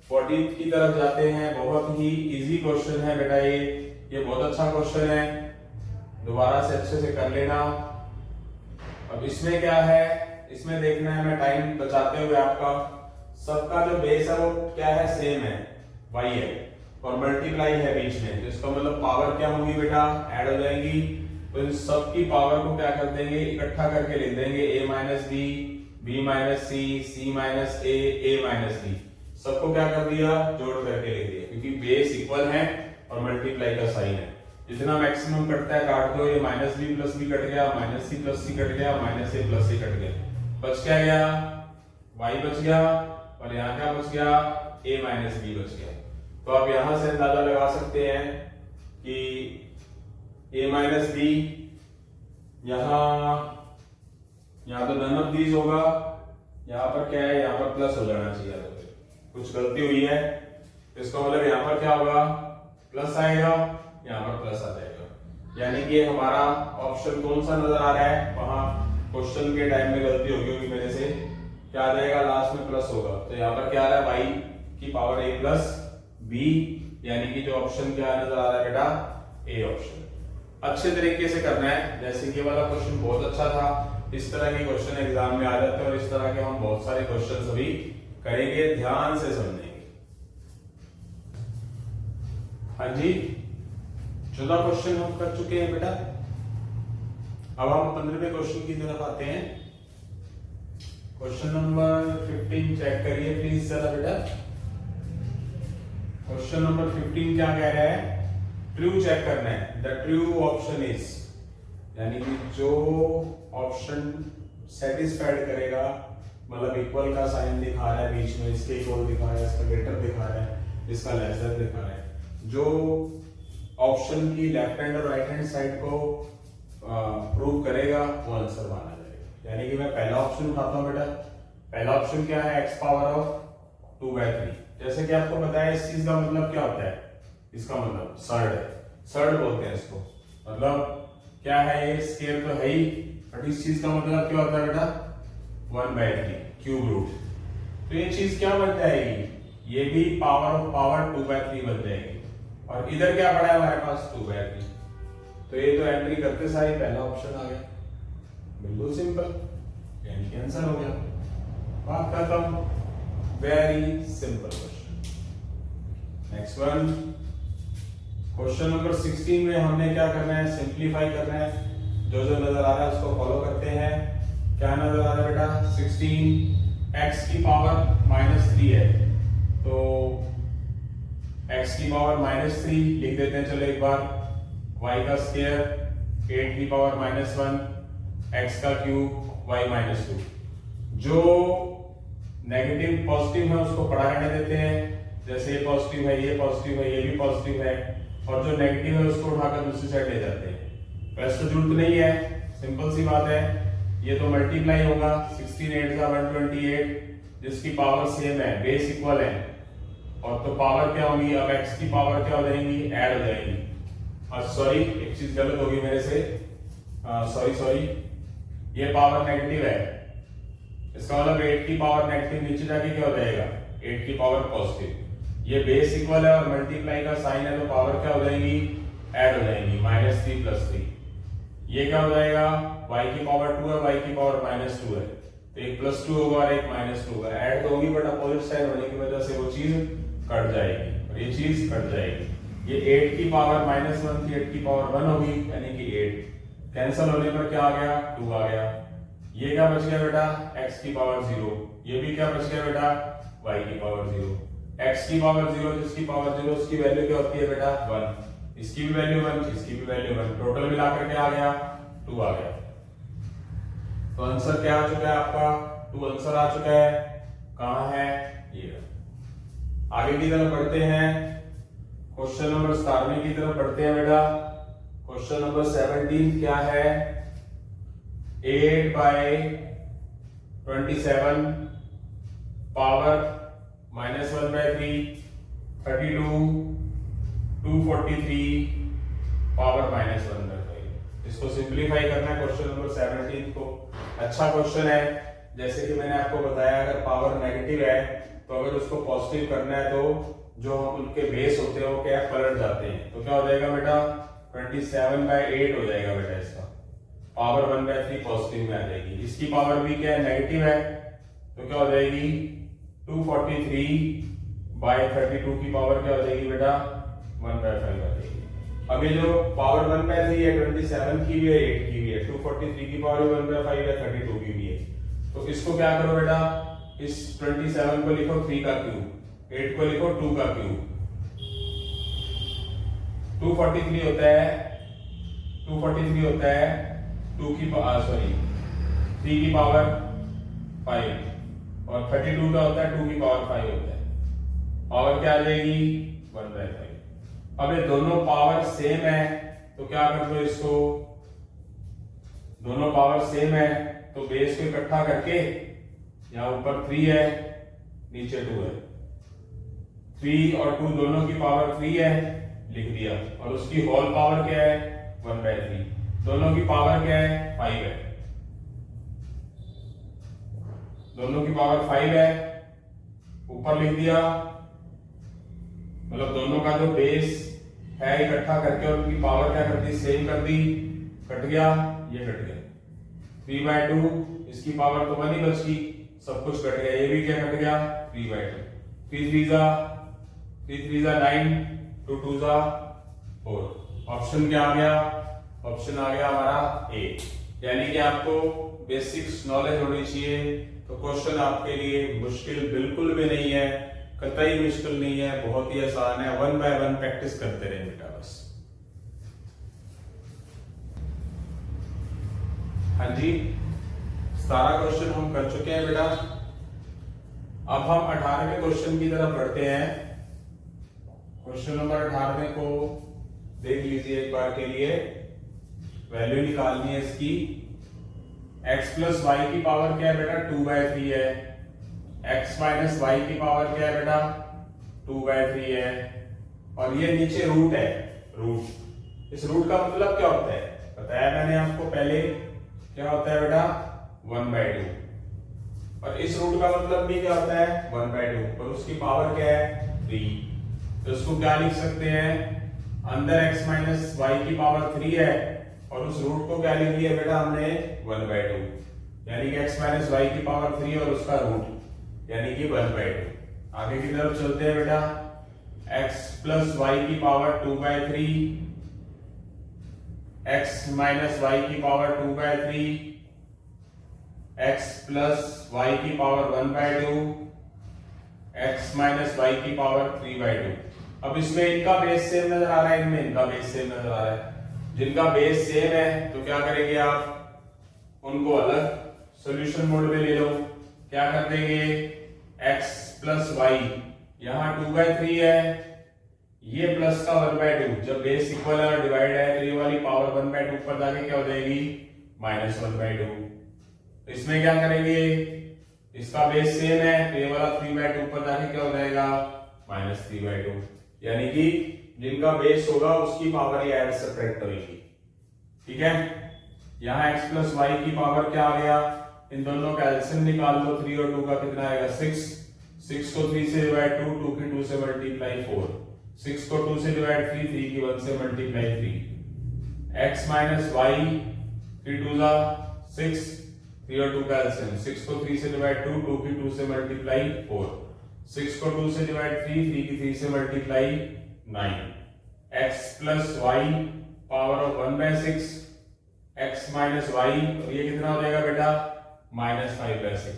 14 की तरफ जाते हैं। बहुत ही इजी क्वेश्चन है बेटा, ये बहुत अच्छा क्वेश्चन है, दोबारा से अच्छे से कर लेना। अब इसमें क्या है, इसमें देखना है, मैं टाइम बचाते हुए आपका सबका जो बेस है वो क्या है, सेम है, y है, और मल्टीप्लाई है बीच में, जिसका मतलब पावर क्या होगी बेटा, ऐड हो जाएंगी। तो इन सब की पावर को क्या कर देंगे, इकट्ठा करके लिख देंगे, a minus b, b minus c, c minus a minus b, सबको क्या कर दिया, जोड़ करके लिख दिया, क्योंकि बेस इक्वल है और मल्टीप्लाई का साइन है। जितना मैक्सिमम कटता है काट दो, ये माइनस बी प्लस बी कट गया, माइनस सी प्लस सी कट गया, माइनस ए प्लस सी कट गया, बच क्या गया, y बच गया, और यहाँ क्या बच गया, a माइनस बी बच गया। तो आप यहां से अंदाजा लगा सकते हैं कि a माइनस बी, यहाँ तो नन ऑफ दीज होगा, यहाँ पर क्या है, यहाँ पर प्लस हो जाना चाहिए, तो कुछ गलती हुई है, इसका मतलब यहाँ पर क्या होगा, प्लस आएगा, यहाँ पर प्लस आ जाएगा, यानी कि हमारा ऑप्शन कौन सा नजर आ रहा है, वहां क्वेश्चन के टाइम में गलती होगी मेरे से, क्या आ जाएगा, लास्ट में प्लस होगा, तो यहाँ पर क्या आ रहा है, y की पावर a प्लस b, यानी कि जो ऑप्शन क्या नजर आ रहा है बेटा, ए ऑप्शन। अच्छे तरीके से करना है, जैसे कि वाला क्वेश्चन बहुत अच्छा था, इस तरह के क्वेश्चन एग्जाम में आ जाते हैं, और इस तरह के हम बहुत सारे क्वेश्चन अभी करेंगे, ध्यान से समझेंगे। हाँ जी, 14 क्वेश्चन हम कर चुके हैं बेटा। अब हम 15वें क्वेश्चन की तरफ आते हैं। क्वेश्चन नंबर 15 चेक करिए प्लीज जरा बेटा। क्वेश्चन नंबर 15 क्या कह रहा है, ट्रू चेक करना है, द ट्रू ऑप्शन इज, यानी कि जो ऑप्शन सेटिस्फाइड करेगा, मतलब इक्वल का साइन दिखा रहा है बीच में, इसके इक्वल दिखा रहा है, इसका ग्रेटर दिखा रहा है, इसका लेसर दिखा रहा है, जो ऑप्शन की लेफ्ट हैंड और राइट हैंड साइड को प्रूव करेगा वो आंसर माना जाएगा। यानी कि मैं पहला ऑप्शन उठाता हूं बेटा, पहला ऑप्शन क्या है, x पावर ऑफ 2/3। जैसे कि आपको बताया इस चीज का मतलब क्या होता है, इसका मतलब सर्ड है, सर्ड बोलते हैं इसको, मतलब क्या है, ये स्केयर तो है ही, बट इस चीज का मतलब क्या होता है बेटा, 1/3 क्यूब रूट। तो ये चीज क्या बन जाएगी, ये भी पावर ऑफ पावर 2/3 बन जाएगी, और इधर क्या पड़ा है हमारे पास 2/3, तो ये तो एंट्री करते सारी पहला ऑप्शन आ गया, बिल्कुल सिंपल, यानी कि आंसर हो गया, बात खत्म, very simple question. Next one, question number 16 में हमने क्या करना है, सिंप्लीफाई करना है, जो जो नजर आ रहा है उसको फॉलो करते हैं। क्या नजर आ रहा है बेटा, 16 x की पावर -3 है, तो x की पावर -3 लिख देते हैं, चलो एक बार, y का स्क्वायर 8 की पावर -1, x का क्यूब y -2। जो नेगेटिव पॉजिटिव है उसको पढ़ा रहने देते हैं, जैसे ये पॉजिटिव है, ये पॉजिटिव है, ये भी पॉजिटिव है, और जो नेगेटिव है उसको उठाकर दूसरी साइड ले जाते हैं। वैसे तो जरूरत नहीं है, सिंपल सी बात है, ये तो मल्टीप्लाई होगा, 16 8 का 128, जिसकी पावर सेम है, बेस इक्वल है, और तो पावर क्या होगी, अब x की पावर क्या हो जाएंगी, ऐड हो जाएगी। सॉरी, एक चीज गलत होगी मेरे से, सॉरी, ये पावर नेगेटिव है, इसका मतलब 8 की पावर नेगेटिव नीचे जाके क्या हो जाएगा, 8 की पावर पॉजिटिव। ये बेस इक्वल है और मल्टीप्लाई का साइन है, तो पावर क्या हो जाएंगी, ऐड हो जाएंगी, -3 + 3। ये क्या हो जाएगा, y की पावर 2 है, y की पावर -2 है, तो एक +2 होगा और एक -2 होगा, ऐड तो होगी बट अपोजिट साइड होने की वजह से वो चीज कट जाएगी, और ये चीज कट जाएगी। ये 8 की पावर -1 थी, 8 की पावर 1 होगी, यानी कि 8 कैंसिल होने पर क्या आ गया, 2 आ गया। ये क्या बच गया बेटा, x की पावर 0, ये भी क्या बच गया बेटा, y की पावर 0। x की पावर 0 जिसकी पावर 0 उसकी वैल्यू क्या होती है बेटा, 1, इसकी भी वैल्यू 1, इसकी भी वैल्यू 1, टोटल मिलाकर के आ गया 2 आ गया। तो आंसर क्या आ चुका है आपका? 2 आंसर आ चुका है। कहां है? ये। आगे की तरफ बढ़ते हैं, क्वेश्चन नंबर 17 की तरफ बढ़ते हैं बेटा। क्वेश्चन नंबर 17 क्या है? 8 बाय 27 पावर -1/3, 32, 243 पावर -1/5। इसको सिंप्लीफाई करना है क्वेश्चन नंबर 17 को। अच्छा क्वेश्चन है। जैसे कि मैंने आपको बताया, अगर पावर नेगेटिव है तो अगर उसको पॉजिटिव करना है तो जो उनके बेस होते हैं वो क्या पलट जाते हैं। तो क्या हो जाएगा बेटा? 27/8 हो जाएगा बेटा। इसका पावर 1/3 पॉजिटिव में आ जाएगी। इसकी पावर भी क्या है? नेगेटिव है। तो क्या हो जाएगी? 243/32 की पावर क्या हो जाएगी बेटा? 1/5 आ जाएगी। अब ये जो पावर 1/3 है 27 की भी है, 8 की भी है, 243 की पावर 1/5 है, 32 की भी है। तो इसको क्या करो बेटा? इस 27 को लिखो 3 का क्यूब, 8 को लिखो 2 का क्यूब। 243 होता है 2 की 3 की पावर 5 और 32 का होता है 2 की पावर 5 होता है। पावर क्या आ जाएगी? 1/5। अब ये दोनों पावर सेम है तो क्या कर दो इसको? दोनों पावर सेम है तो बेस को इकट्ठा करके यहाँ ऊपर 3 है, नीचे 2 है, 3 और 2 दोनों की पावर 3 है, लिख दिया। और उसकी होल पावर क्या है? 1/3। दोनों की पावर क्या है? 5 है। दोनों की पावर 5 है, ऊपर लिख दिया। मतलब दोनों का जो बेस है इकट्ठा करके और उनकी पावर क्या कर दी? सेम कर दी। कट गया, ये कट गया। 3/2, इसकी पावर तो 1 ही बच गई, सब कुछ कट गया। ये भी क्या कट गया? 3/2। 3 3 जा 9, 2 2 जा 4। ऑप्शन क्या आ गया? ऑप्शन आ गया हमारा ए। यानी कि आपको बेसिक्स नॉलेज होनी चाहिए। तो क्वेश्चन आपके लिए मुश्किल बिल्कुल भी नहीं है, कतई मुश्किल नहीं है, बहुत ही आसान है। 1 बाय 1 प्रैक्टिस करते रहे बेटा बस। हाँ जी, 17 क्वेश्चन हम कर चुके हैं बेटा। अब हम 18वें क्वेश्चन की तरफ बढ़ते हैं। क्वेश्चन नंबर 18 को देख लीजिए एक बार के लिए। वैल्यू निकालनी है इसकी। x प्लस वाई की पावर क्या है बेटा? 2/3 है। x माइनस वाई की पावर क्या है बेटा? 2/3 है। और ये नीचे रूट है, रूट। इस रूट का मतलब क्या होता है? बताया मैंने आपको पहले, क्या होता है बेटा? 1/2। और इस रूट का मतलब भी क्या होता है? 1/2। और उसकी पावर क्या है? 3। तो इसको क्या लिख सकते हैं? अंदर x माइनस वाई की पावर 3 है और उस रूट को क्या लिख लिया बेटा हमने? 1/2। यानी कि x माइनस वाई की पावर 3 और उसका रूट यानी कि 1/2। आगे की तरफ चलते हैं बेटा। x प्लस वाई की पावर 2/3, x माइनस वाई की पावर 2/3, x प्लस वाई की पावर 1/2, x माइनस वाई की पावर 3/2। अब इसमें इनका बेस सेम नजर आ रहा है, इनमें इनका बेस सेम नजर आ रहा है। जिनका बेस सेम है तो क्या करेंगे आप? उनको अलग सॉल्यूशन मोड में ले लो। क्या कर देंगे? x प्लस वाई, यहां 2/3 है, ये प्लस का 1/2। जब बेस इक्वल है और डिवाइड है तो ये वाली पावर 1/2 ऊपर जाके क्या हो जाएगी? -1/2। इसमें क्या करेंगे? इसका बेस सेम है तो ये वाला 3/2 ऊपर जाके क्या हो जाएगा? -3/2। यानी कि जिनका बेस होगा उसकी पावर ही ऐड सब्ट्रैक्ट होगी। ठीक है, यहाँ x प्लस वाई की पावर क्या आ गया? इन दोनों का एलसीएम निकाल लो। 3 और 2 का कितना आएगा? 6। 6 को 3 से डिवाइड 2, 2 की 2 से मल्टीप्लाई 4, 6 को 2 से डिवाइड 3, 3 की 1 से मल्टीप्लाई 3। x माइनस वाई 3 2 जा 6, 3 और 2 का एलसीएम। 6 को 3 से डिवाइड 2, 2 की 2 से मल्टीप्लाई 4, 6 को 2 से डिवाइड 3, 3 की 3 से multiply 9। x plus y power of 1/6 x minus y, और ये कितना हो जाएगा बेटा? -5/6।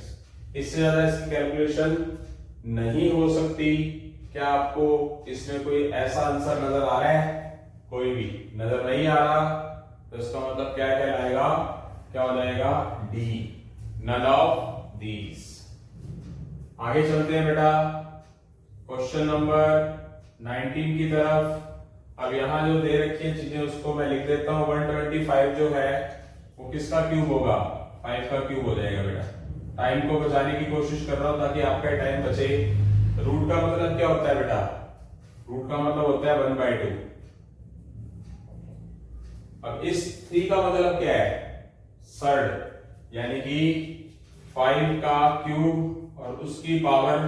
इससे ज्यादा इसकी कैलकुलेशन नहीं हो सकती। क्या आपको इसमें कोई ऐसा आंसर नजर आ रहा है? कोई भी नजर नहीं आ रहा तो इसका मतलब क्या कहलाएगा, क्या हो जाएगा, डी, नन ऑफ दीज। आगे चलते हैं बेटा क्वेश्चन नंबर 19 की तरफ। अब यहां जो दे रखी है चीजें उसको मैं लिख देता हूं। 125 जो है वो किसका क्यूब होगा, 5 का क्यूब हो जाएगा बेटा। टाइम को बचाने की कोशिश कर रहा हूं ताकि आपका टाइम बचे। रूट का मतलब क्या होता है बेटा, रूट का मतलब होता है 1/2। अब इस 3 का मतलब क्या है, सर्ड, यानी कि 5 का क्यूब और उसकी पावर।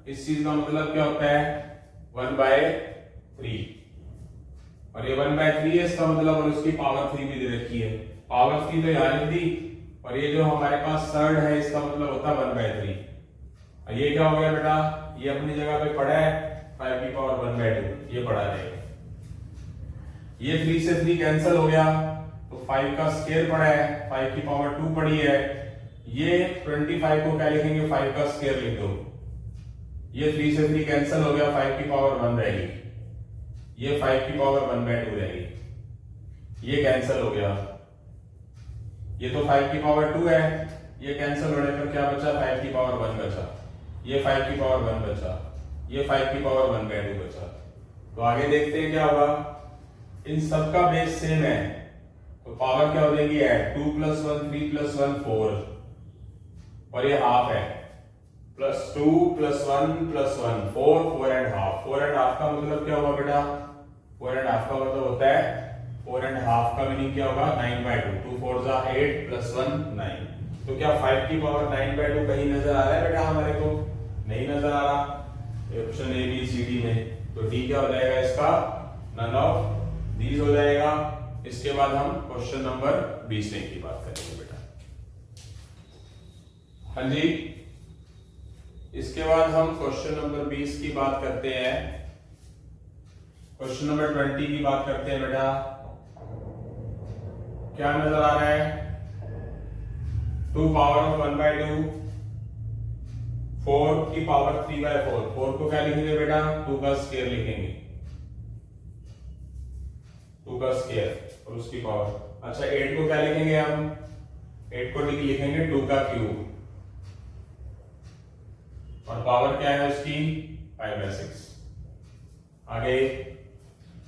इस चीज का मतलब क्या होता है 1/3, और ये 1/3 है, इसका मतलब और उसकी पावर 3 भी दे रखी है। पावर 3 तो यहाँ लिख दी, और ये जो हमारे पास सर्ड है इसका मतलब होता है 1/3। और ये क्या हो गया बेटा, ये अपनी जगह पे पड़ा है 5 की पावर 1/2, ये पड़ा रहेगा। ये 3 से 3 कैंसिल हो गया तो 5 का स्क्वायर पड़ा है, 5 की पावर 2 पड़ी है। ये 25 को क्या लिखेंगे, 5 का स्क्वायर लिख दो। ये 3 से 3 कैंसिल हो गया, 5 की पावर 1 रहेगी। ये 5 की पावर 1/2 रहेगी। ये कैंसिल हो गया, ये तो 5 की पावर 2 है, ये कैंसिल होने पर क्या बचा, 5 की पावर 1 बचा। ये 5 की पावर 1 बचा, ये 5 की पावर 1/2 बचा। तो आगे देखते हैं क्या होगा। इन सब का बेस सेम है तो पावर क्या हो जाएगी, ऐड 2 + 1 3 + 1 4, और ये हाफ है, +2 + 1 + 1 4 4.5। 4.5 का मतलब क्या होगा बेटा, 4.5 का मतलब होता है 4.5 का मीनिंग क्या होगा, 9/2। 2 4 = 8 + 1 9। तो क्या 5 की पावर 9/2 कहीं नजर आ रहा है बेटा, हमारे को नहीं नजर आ रहा option A B C D में। तो डी क्या हो जाएगा इसका, नन ऑफ दीज हो जाएगा। इसके बाद हम क्वेश्चन नंबर 20 की बात करेंगे बेटा। हाँ जी, इसके बाद हम क्वेश्चन नंबर 20 की बात करते हैं। क्वेश्चन नंबर 20 की बात करते हैं बेटा। क्या नजर आ रहा है, 2 पावर ऑफ 1/2, 4 की पावर 3/4। 4 को क्या लिखेंगे बेटा, 2 का स्क्वायर लिखेंगे, 2 का स्क्वायर और उसकी पावर। अच्छा 8 को क्या लिखेंगे हम, 8 को लिखेंगे 2 का क्यूब, और पावर क्या है उसकी 5/6। आगे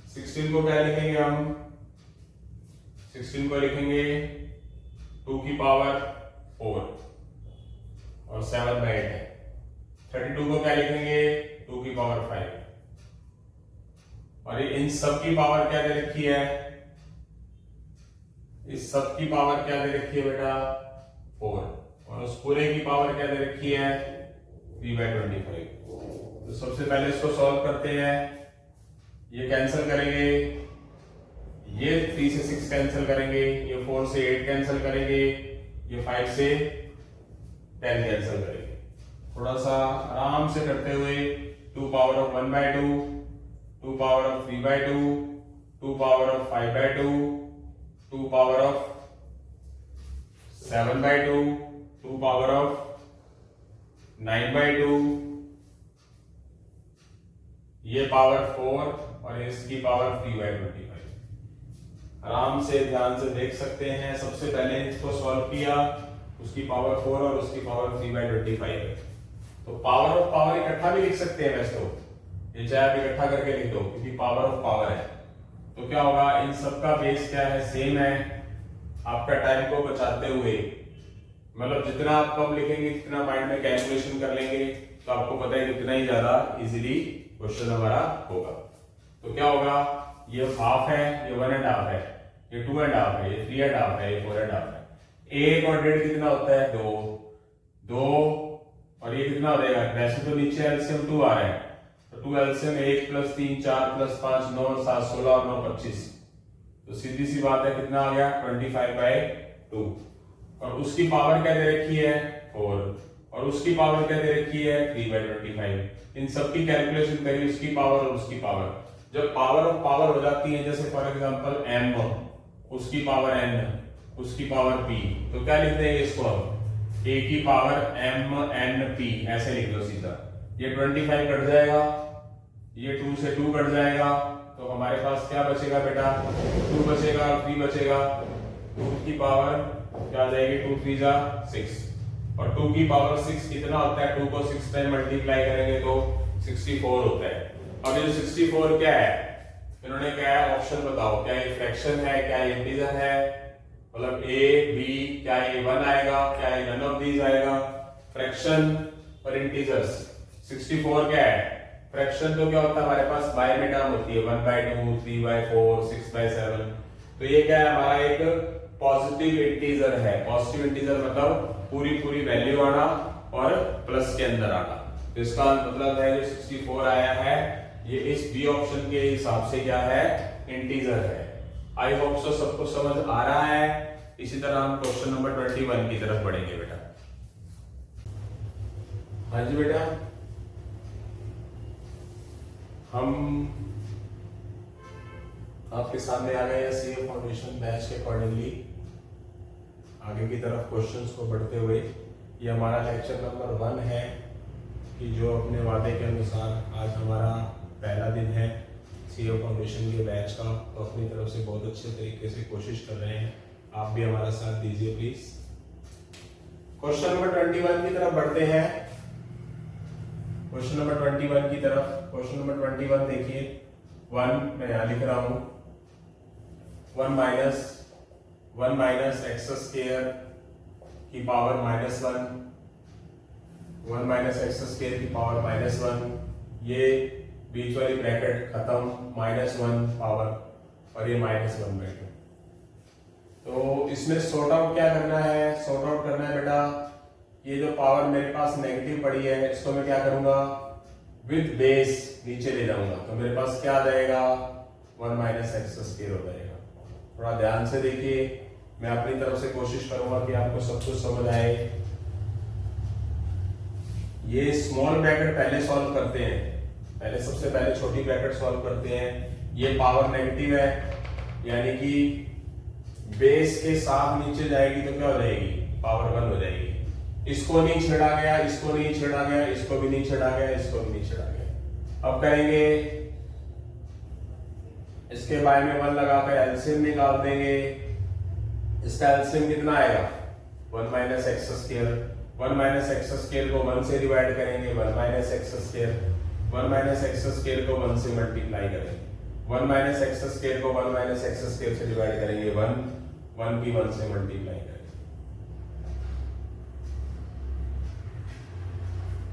16 को क्या लिखेंगे हम, 16 को लिखेंगे 2 की पावर 4 और 7/8 है। 32 को क्या लिखेंगे, 2 की पावर 5, और इन सब की पावर क्या दे रखी है, इस सब की पावर क्या दे रखी है बेटा 4, और उस पूरे की पावर क्या दे रखी है 3/25। तो सबसे पहले इसको सॉल्व करते हैं। ये कैंसिल करेंगे, ये 3 से 6 कैंसिल करेंगे, ये 4 से 8 कैंसिल करेंगे, ये 5 से 10 कैंसिल करेंगे। थोड़ा सा आराम से करते हुए 2 power of 1/2, 2 power of 3/2, 2 power of 5/2, 2 power of 7/2, 2 power of 9/2, ये पावर 4 और इसकी पावर 3/25। आराम से ध्यान से देख सकते हैं। सबसे पहले इसको सॉल्व किया, उसकी पावर 4 और उसकी पावर 3/25 है। तो पावर ऑफ पावर इकट्ठा भी लिख सकते हैं वैसे तो, ये चाहे आप इकट्ठा करके लिख दो क्योंकि पावर ऑफ पावर है। तो क्या होगा, इन सब का बेस क्या है, सेम है। आपका टाइम को बचाते हुए, मतलब जितना आप कम लिखेंगे जितना माइंड में कैलकुलेशन कर लेंगे तो आपको पता है कितना ही ज्यादा इजीली क्वेश्चन हमारा होगा। तो क्या होगा, ये हाफ है, ये 1.5 है, ये 2.5 है, ये 3.5 है, ये 4.5 है। 1 और 1.5 कितना होता है 2 और ये कितना हो जाएगा, वैसे तो नीचे एलसीएम 2 आ रहा है तो 2 एलसीएम 1 + 3 4 + 5 9 7 16 और 9 25। तो सीधी सी बात है कितना आ गया 25/2। और उसकी पावर क्या दे रखी है 4 और उसकी पावर क्या दे रखी है 3/25। इन सब की कैलकुलेशन करिए, उसकी पावर और उसकी पावर। जब पावर ऑफ पावर हो जाती है, जैसे फॉर एग्जांपल m, उसकी पावर n, उसकी पावर p, तो क्या लिखते हैं इसको हम a की पावर m n p, ऐसे लिख लो सीधा। ये 25 कट जाएगा, ये 2 से 2 कट जाएगा, तो हमारे पास क्या बचेगा बेटा, 2 बचेगा और 3 बचेगा। 2 की पावर क्या आ जाएगी, 2 3 जा 6, और 2 की पावर 6 कितना होता है, 2 को 6 टाइम मल्टीप्लाई करेंगे तो 64 होता है। अब ये 64 क्या है, इन्होंने क्या है ऑप्शन बताओ, क्या ये फ्रैक्शन है, क्या ये इंटीजर है, मतलब ए बी, क्या ये 1 आएगा, क्या ये नन ऑफ दीज आएगा। फ्रैक्शन और इंटीजर्स, 64 क्या है फ्रैक्शन, तो क्या होता है हमारे पास बाय में टर्म होती है 1/2 3/4 6/7। तो ये क्या है हमारा एक पॉजिटिव इंटीजर है। पॉजिटिव इंटीजर मतलब पूरी पूरी वैल्यू आना और प्लस के अंदर आना। तो इसका मतलब है जो 64 आया है ये इस बी ऑप्शन के हिसाब से क्या है, इंटीजर है। आई होप सो सबको समझ आ रहा है। इसी तरह हम क्वेश्चन नंबर 21 की तरफ बढ़ेंगे बेटा। हाँ जी बेटा, हम आपके सामने आ गए सीए फाउंडेशन बैच के अकॉर्डिंगली आगे की तरफ क्वेश्चंस को बढ़ते हुए। ये हमारा लेक्चर नंबर 1 है कि जो अपने वादे के अनुसार आज हमारा पहला दिन है सीए फाउंडेशन के बैच का, तो अपनी तरफ से बहुत अच्छे तरीके से कोशिश कर रहे हैं, आप भी हमारा साथ दीजिए प्लीज। क्वेश्चन नंबर 21 की तरफ बढ़ते हैं। क्वेश्चन नंबर 21 की तरफ, क्वेश्चन नंबर 21 देखिए, 1 मैं यहां लिख रहा हूं, 1 माइनस एक्स स्क्वायर की पावर -1, 1 माइनस एक्स स्क्वायर की पावर -1, ये बीच वाली ब्रैकेट खत्म, -1 पावर और ये -1/2। तो इसमें सॉर्ट आउट क्या करना है, सॉर्ट आउट करना है बेटा, ये जो पावर मेरे पास नेगेटिव पड़ी है इसको मैं क्या करूंगा, विद बेस नीचे ले जाऊंगा, तो मेरे पास क्या आ जाएगा 1 माइनस एक्स स्क्वायर हो जाएगा। थोड़ा ध्यान से देखिए, मैं अपनी तरफ से कोशिश करूंगा कि आपको सब कुछ समझ आए। ये स्मॉल ब्रैकेट पहले सॉल्व करते हैं, पहले सबसे पहले छोटी ब्रैकेट सॉल्व करते हैं। ये पावर नेगेटिव है यानी कि बेस के साथ नीचे जाएगी तो क्या हो जाएगी, पावर 1 हो जाएगी। इसको नहीं छेड़ा गया, इसको नहीं छेड़ा गया, इसको भी नहीं छेड़ा गया, इसको भी नहीं छेड़ा गया। अब करेंगे इसके बाय में 1 लगाकर एलसीएम निकाल देंगे। इसका एलसीएम कितना आएगा 1 minus x square. 1 minus x square को 1 से डिवाइड करेंगे, 1 minus x square. 1 minus x square को 1 से मल्टीप्लाई करेंगे, 1 माइनस एक्स स्क्वायर को 1 माइनस एक्स स्क्वायर से डिवाइड करेंगे, 1 की 1 से मल्टीप्लाई करेंगे।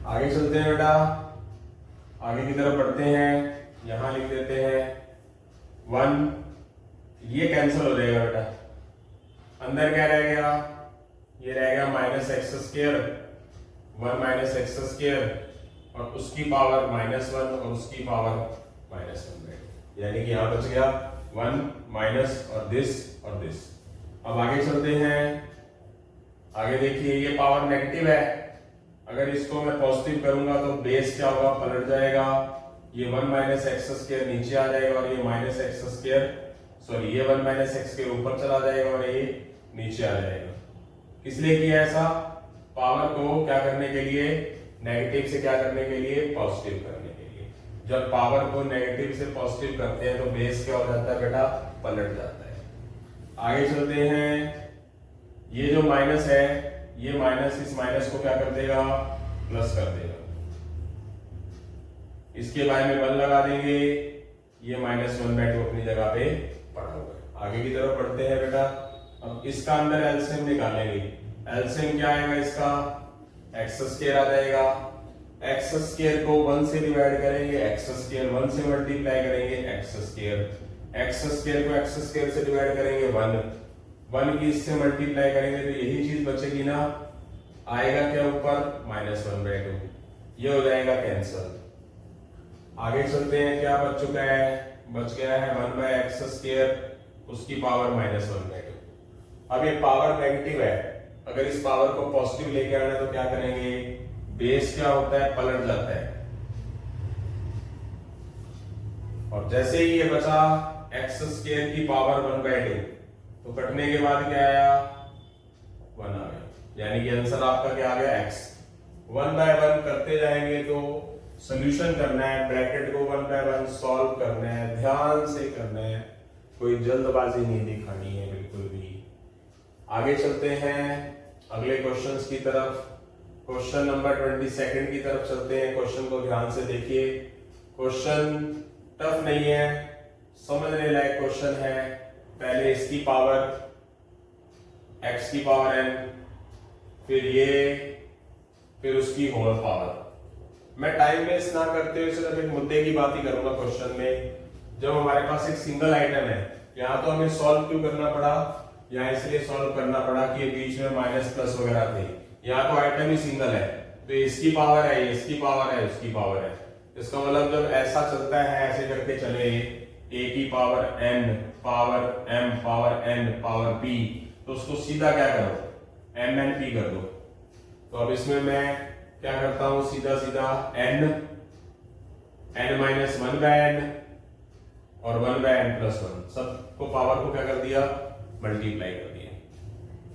आगे चलते हैं बेटा, आगे की तरफ बढ़ते हैं। यहां लिख देते हैं 1, ये कैंसिल हो जाएगा बेटा, अंदर क्या रह गया, ये रह गया minus x square, 1 minus x square और उसकी पावर -1 और उसकी पावर -1, यानी कि यहां बच गया 1 माइनस और दिस और दिस। अब आगे चलते हैं, आगे देखिए ये पावर नेगेटिव है, अगर इसको मैं पॉजिटिव करूंगा तो बेस क्या होगा, पलट जाएगा। ये 1 माइनस एक्स स्क्वायर नीचे आ जाएगा और ये माइनस एक्स स्क्वायर, सॉरी ये 1 माइनस एक्स के ऊपर चला जाएगा और ये नीचे आ जाएगा। इसलिए किया ऐसा, पावर को क्या करने के लिए, नेगेटिव से क्या करने के लिए, पॉजिटिव करने के लिए। जब पावर को नेगेटिव से पॉजिटिव करते हैं तो बेस क्या हो जाता है बेटा, पलट जाता है। आगे चलते हैं, ये जो माइनस है ये माइनस इस माइनस को क्या कर देगा, प्लस कर देगा। इसके बारे में 1 लगा देंगे, ये -1/2 अपनी जगह पे पड़ा हुआ है। आगे की तरफ बढ़ते हैं बेटा, अब इसका अंदर एलसीएम निकालेंगे। एलसीएम क्या आएगा इसका, एक्स स्क्वायर आ जाएगा। एक्स स्क्वायर को 1 से डिवाइड करेंगे, एक्स स्क्वायर 1 से मल्टीप्लाई करेंगे, एक्स स्क्वायर। एक्स स्क्वायर को एक्स स्क्वायर से डिवाइड करेंगे 1 की इससे मल्टीप्लाई करेंगे तो यही चीज बचेगी ना, आएगा क्या ऊपर -1/2, ये हो जाएगा कैंसल। आगे चलते हैं, क्या बच चुका है, बच गया है 1/x², उसकी पावर -1/2। अब ये पावर नेगेटिव है, अगर इस पावर को पॉजिटिव लेके आना है तो क्या करेंगे, बेस क्या होता है, पलट जाता है। और जैसे ही ये बचा x² की पावर 1/2, तो कटने के बाद क्या आया, 1 आ गया, यानी कि आंसर आपका क्या आ गया, x। 1/1 करते जाएंगे तो सोल्यूशन करना है, ब्रैकेट को 1 बाय 1 सॉल्व करना है, ध्यान से करना है, कोई जल्दबाजी नहीं दिखानी है बिल्कुल भी। आगे चलते हैं अगले क्वेश्चंस की तरफ। क्वेश्चन नंबर 22 की तरफ चलते हैं। क्वेश्चन को ध्यान से देखिए। क्वेश्चन टफ नहीं है, समझने लायक क्वेश्चन है। पहले इसकी पावर x की पावर n, फिर ये, फिर उसकी होल पावर। मैं टाइम वेस्ट ना करते हुए सिर्फ एक मुद्दे की बात ही करूंगा क्वेश्चन में। जब हमारे पास एक सिंगल आइटम है, यहाँ तो हमें सॉल्व क्यों करना पड़ा, यहाँ इसलिए सॉल्व करना पड़ा कि बीच में माइनस प्लस वगैरह थे। यहाँ तो आइटम ही सिंगल है, तो इसकी पावर है, इसकी पावर है, उसकी पावर है। इसका मतलब जब ऐसा चलता है, ऐसे करके चले, a की power n power m power n power p, तो उसको सीधा क्या करो, m n p कर दो। तो अब इसमें मैं क्या करता हूं, सीधा सीधा n माइनस 1 बाय n और 1 बाय n प्लस 1 सबको पावर को क्या कर दिया, मल्टीप्लाई कर दिया।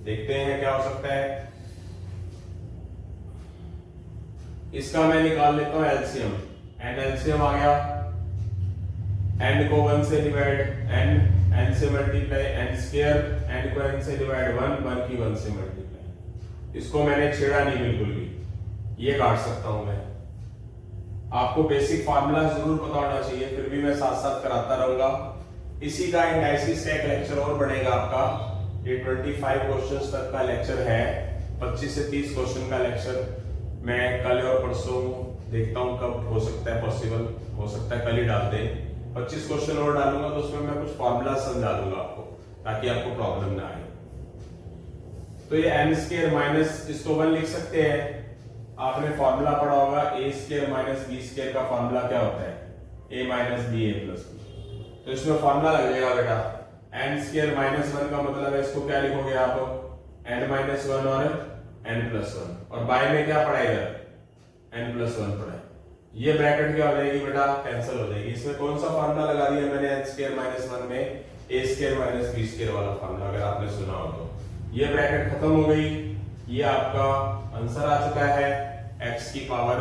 देखते हैं क्या हो सकता है। इसका मैं निकाल लेता हूं एलसीएम। एलसीएम आ गया, n को 1 से डिवाइड, n से मल्टीप्लाई n स्क्वायर, n को n से डिवाइड 1 की 1 से मल्टीप्लाई। इसको मैंने छेड़ा नहीं बिल्कुल भी, ये काट सकता हूं मैं। आपको बेसिक फार्मूला जरूर पता होना चाहिए, फिर भी मैं साथ साथ कराता रहूंगा। इसी का इंडाइसिस का एक लेक्चर और बढ़ेगा आपका। ये 25 क्वेश्चंस तक का लेक्चर है, 25 से 30 क्वेश्चन का लेक्चर मैं कल और परसों देखता हूं कब हो सकता है पॉसिबल, हो सकता है कल ही डाल दें। 25 क्वेश्चन और डालूंगा तो उसमें मैं कुछ फार्मूला समझा दूंगा आपको, ताकि आपको प्रॉब्लम ना आए। तो ये n स्क्वायर माइनस, इसको 1 लिख सकते हैं। आपने फॉर्मूला पढ़ा होगा a square minus b square का फॉर्मूला क्या होता है, a minus b a plus b। तो इसमें फॉर्मूला लग जाएगा बेटा, n स्क्वायर माइनस 1 का मतलब है, इसको क्या लिखोगे आप, n माइनस 1 और n प्लस 1, और बाय में क्या पढ़ा इधर, n प्लस 1 पढ़ा है। ये ब्रैकेट क्या हो जाएगी बेटा, कैंसिल हो जाएगी। इसमें कौन सा फॉर्मूला लगा दिया मैंने, n स्क्वायर माइनस 1 में a square minus b square वाला फॉर्मूला, अगर आपने सुना हो तो। ये ब्रैकेट खत्म हो गई, ये आपका आंसर आ चुका है x की पावर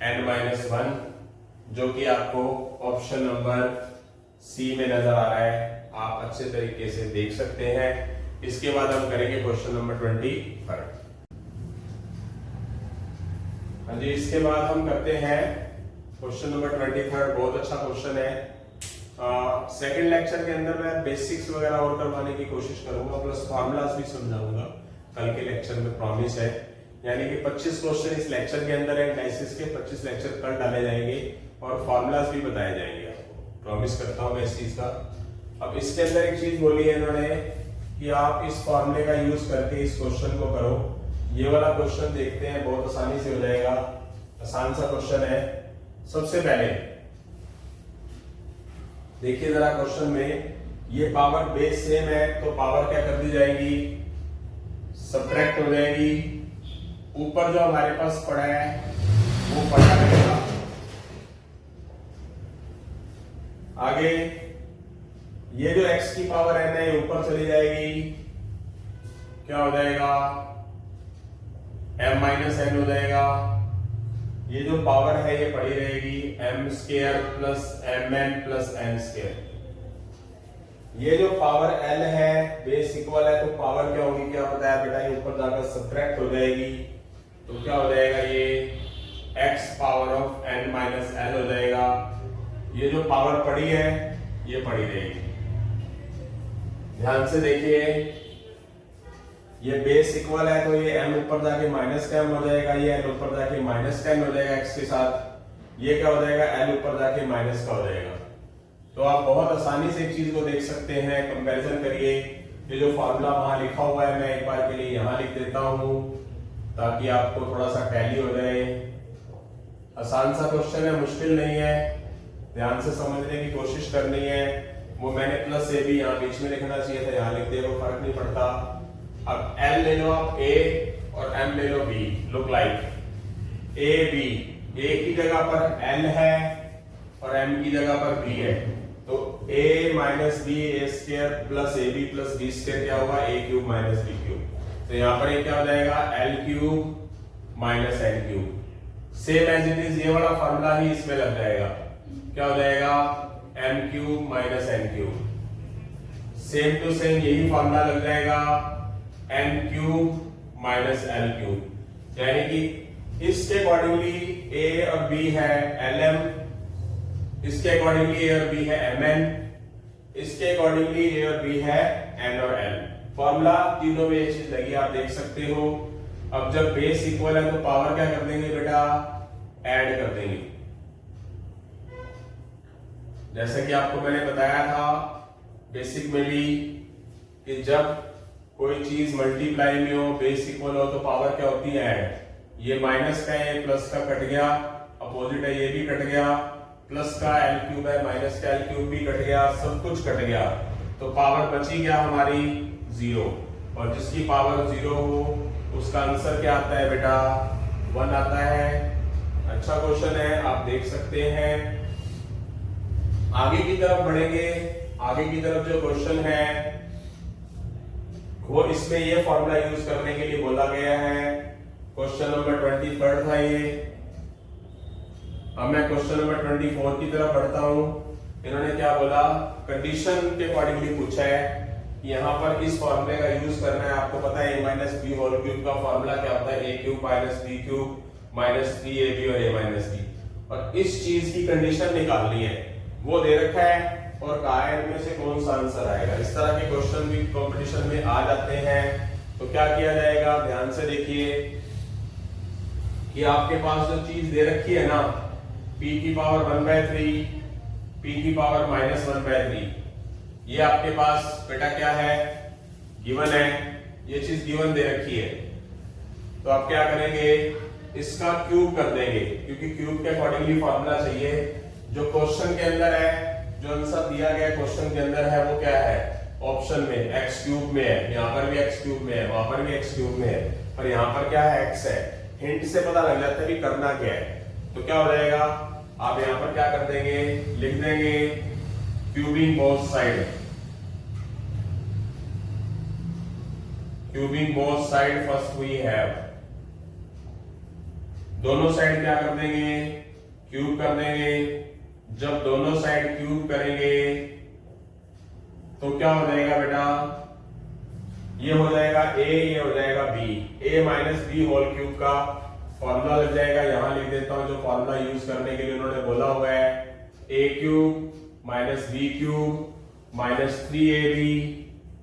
n माइनस 1, जो कि आपको ऑप्शन नंबर सी में नजर आ रहा है। आप अच्छे तरीके से देख सकते हैं। इसके बाद हम करेंगे क्वेश्चन नंबर 25। हाँ जी, इसके बाद हम करते हैं क्वेश्चन नंबर 23। बहुत अच्छा क्वेश्चन है। सेकंड लेक्चर के अंदर मैं बेसिक्स वगैरह और करवाने की कोशिश करूंगा, प्लस फार्मूलाज भी समझाऊंगा कल के लेक्चर में, प्रॉमिस है। यानी कि 25 क्वेश्चन इस लेक्चर के अंदर है, एनालिसिस के 25 लेक्चर कल डाले जाएंगे और फार्मूलाज भी बताए जाएंगे आपको, प्रॉमिस करता हूं मैं इस चीज का। अब इसके अंदर एक चीज बोली है इन्होंने कि आप इस फॉर्मूले का यूज करके इस क्वेश्चन को करो। ये वाला क्वेश्चन देखते हैं, बहुत आसानी से हो जाएगा, आसान सा क्वेश्चन है। सबसे पहले देखिए जरा क्वेश्चन में, ये पावर बेस सेम है तो पावर क्या कर दी जाएगी, सब्ट्रैक्ट हो जाएगी। ऊपर जो हमारे पास पड़ा है वो पड़ा रहेगा। आगे ये जो x की पावर n है ऊपर चली जाएगी, क्या हो जाएगा, m माइनस n हो जाएगा। ये जो पावर है ये पड़ी रहेगी m square plus mn plus n square. ये जो पावर l है बेस इक्वल है, तो पावर क्या होगी, क्या पता है बेटा, ये ऊपर जाकर सब्ट्रैक्ट हो जाएगी। तो क्या हो जाएगा, ये x power of n minus l हो जाएगा। ये जो पावर पड़ी है ये पड़ी रहेगी। ध्यान से देखिए, ये बेस इक्वल है तो ये m ऊपर जाके माइनस का m हो जाएगा, ये n ऊपर जाके माइनस का n हो जाएगा x के साथ। ये क्या हो जाएगा, l ऊपर जाके माइनस का हो जाएगा। तो आप बहुत आसानी से एक चीज को देख सकते हैं, कंपैरिजन करिए। ये जो फॉर्मूला वहां लिखा हुआ है मैं एक बार के लिए यहां लिख देता हूं, ताकि आपको थोड़ा सा टैली हो जाए। आसान सा क्वेश्चन है, मुश्किल नहीं है, ध्यान से समझने की कोशिश करनी है। वो मैंने प्लस ए भी यहाँ बीच में लिखना चाहिए था, यहाँ लिख दिया, वो फर्क नहीं पड़ता। अब L ले लो आप A और M ले लो B। Look like A B, A की जगह पर L है और M की जगह पर B है, तो A minus b a square plus a b plus b square क्या होगा, a cube minus b cube. तो यहाँ पर ये क्या हो जाएगा, L cube minus L cube. Same as it is ये वाला फॉर्मूला ही इसमें लग जाएगा, क्या हो जाएगा m cube minus n cube, same to same यही फॉर्मूला लग जाएगा n cube minus l cube, यानी कि इसके अकॉर्डिंगली a और b है lm, इसके अकॉर्डिंगली a और b है mn, इसके अकॉर्डिंगली a और b है n और l। फॉर्मूला तीनों में ये चीज लगी, आप देख सकते हो। अब जब बेस इक्वल है तो पावर क्या कर देंगे बेटा, ऐड कर देंगे। जैसे कि आपको मैंने बताया था बेसिक में भी कि जब कोई चीज मल्टीप्लाई में हो, बेस इक्वल हो, तो पावर क्या होती है, ऐड। ये माइनस का है, प्लस का कट गया, अपोजिट है ये भी कट गया, प्लस का एल क्यूब है, माइनस का एल क्यूब भी कट गया, सब कुछ कट गया, तो पावर बची क्या हमारी, जीरो। और जिसकी पावर जीरो हो उसका आंसर क्या आता है बेटा, 1 आता है। अच्छा क्वेश्चन है, आप देख सकते हैं। आगे की तरफ बढ़ेंगे, आगे की तरफ जो क्वेश्चन है वो इसमें ये फॉर्मूला यूज करने के लिए बोला गया है। क्वेश्चन नंबर 23 था ये। अब मैं क्वेश्चन नंबर 24 की तरफ बढ़ता हूं। इन्होंने क्या बोला, कंडीशन के अकॉर्डिंगली पूछा है। यहाँ पर इस फॉर्मूले का यूज करना है। आपको पता है a minus b whole cube का फॉर्मूला क्या होता है, a cube minus b cube minus 3ab और a माइनस बी। और इस चीज की कंडीशन निकालनी है, वो दे रखा है और कहा है इनमें से कौन सा आंसर आएगा। इस तरह के क्वेश्चन भी कंपटीशन में आ जाते हैं। तो क्या किया जाएगा, ध्यान से देखिए कि आपके पास जो चीज दे रखी है ना, p की पावर 1/3, p की पावर माइनस 1/3, ये आपके पास बेटा क्या है, गिवन है। ये चीज गिवन दे रखी है, तो आप क्या करेंगे, इसका क्यूब कर देंगे, क्योंकि क्यूब के अकॉर्डिंगली फॉर्मूला चाहिए। जो क्वेश्चन के अंदर है, जो आंसर दिया गया क्वेश्चन के अंदर है, वो क्या है, ऑप्शन में x क्यूब में है। यहाँ पर भी x क्यूब में है, वहां पर भी x क्यूब में है, और यहाँ पर क्या है, x है। हिंट से पता लग जाता है कि करना क्या है। तो क्या हो जाएगा, आप यहाँ पर क्या कर देंगे, लिख देंगे cubing both side, cubing both side first we have. दोनों साइड क्या कर देंगे, क्यूब कर देंगे। जब दोनों साइड क्यूब करेंगे तो क्या हो जाएगा बेटा, ये हो जाएगा a, ये हो जाएगा b। a minus b whole cube का फॉर्मूला लग जाएगा। यहां लिख देता हूं जो फॉर्मूला यूज करने के लिए उन्होंने बोला हुआ है, a cube minus b cube minus 3ab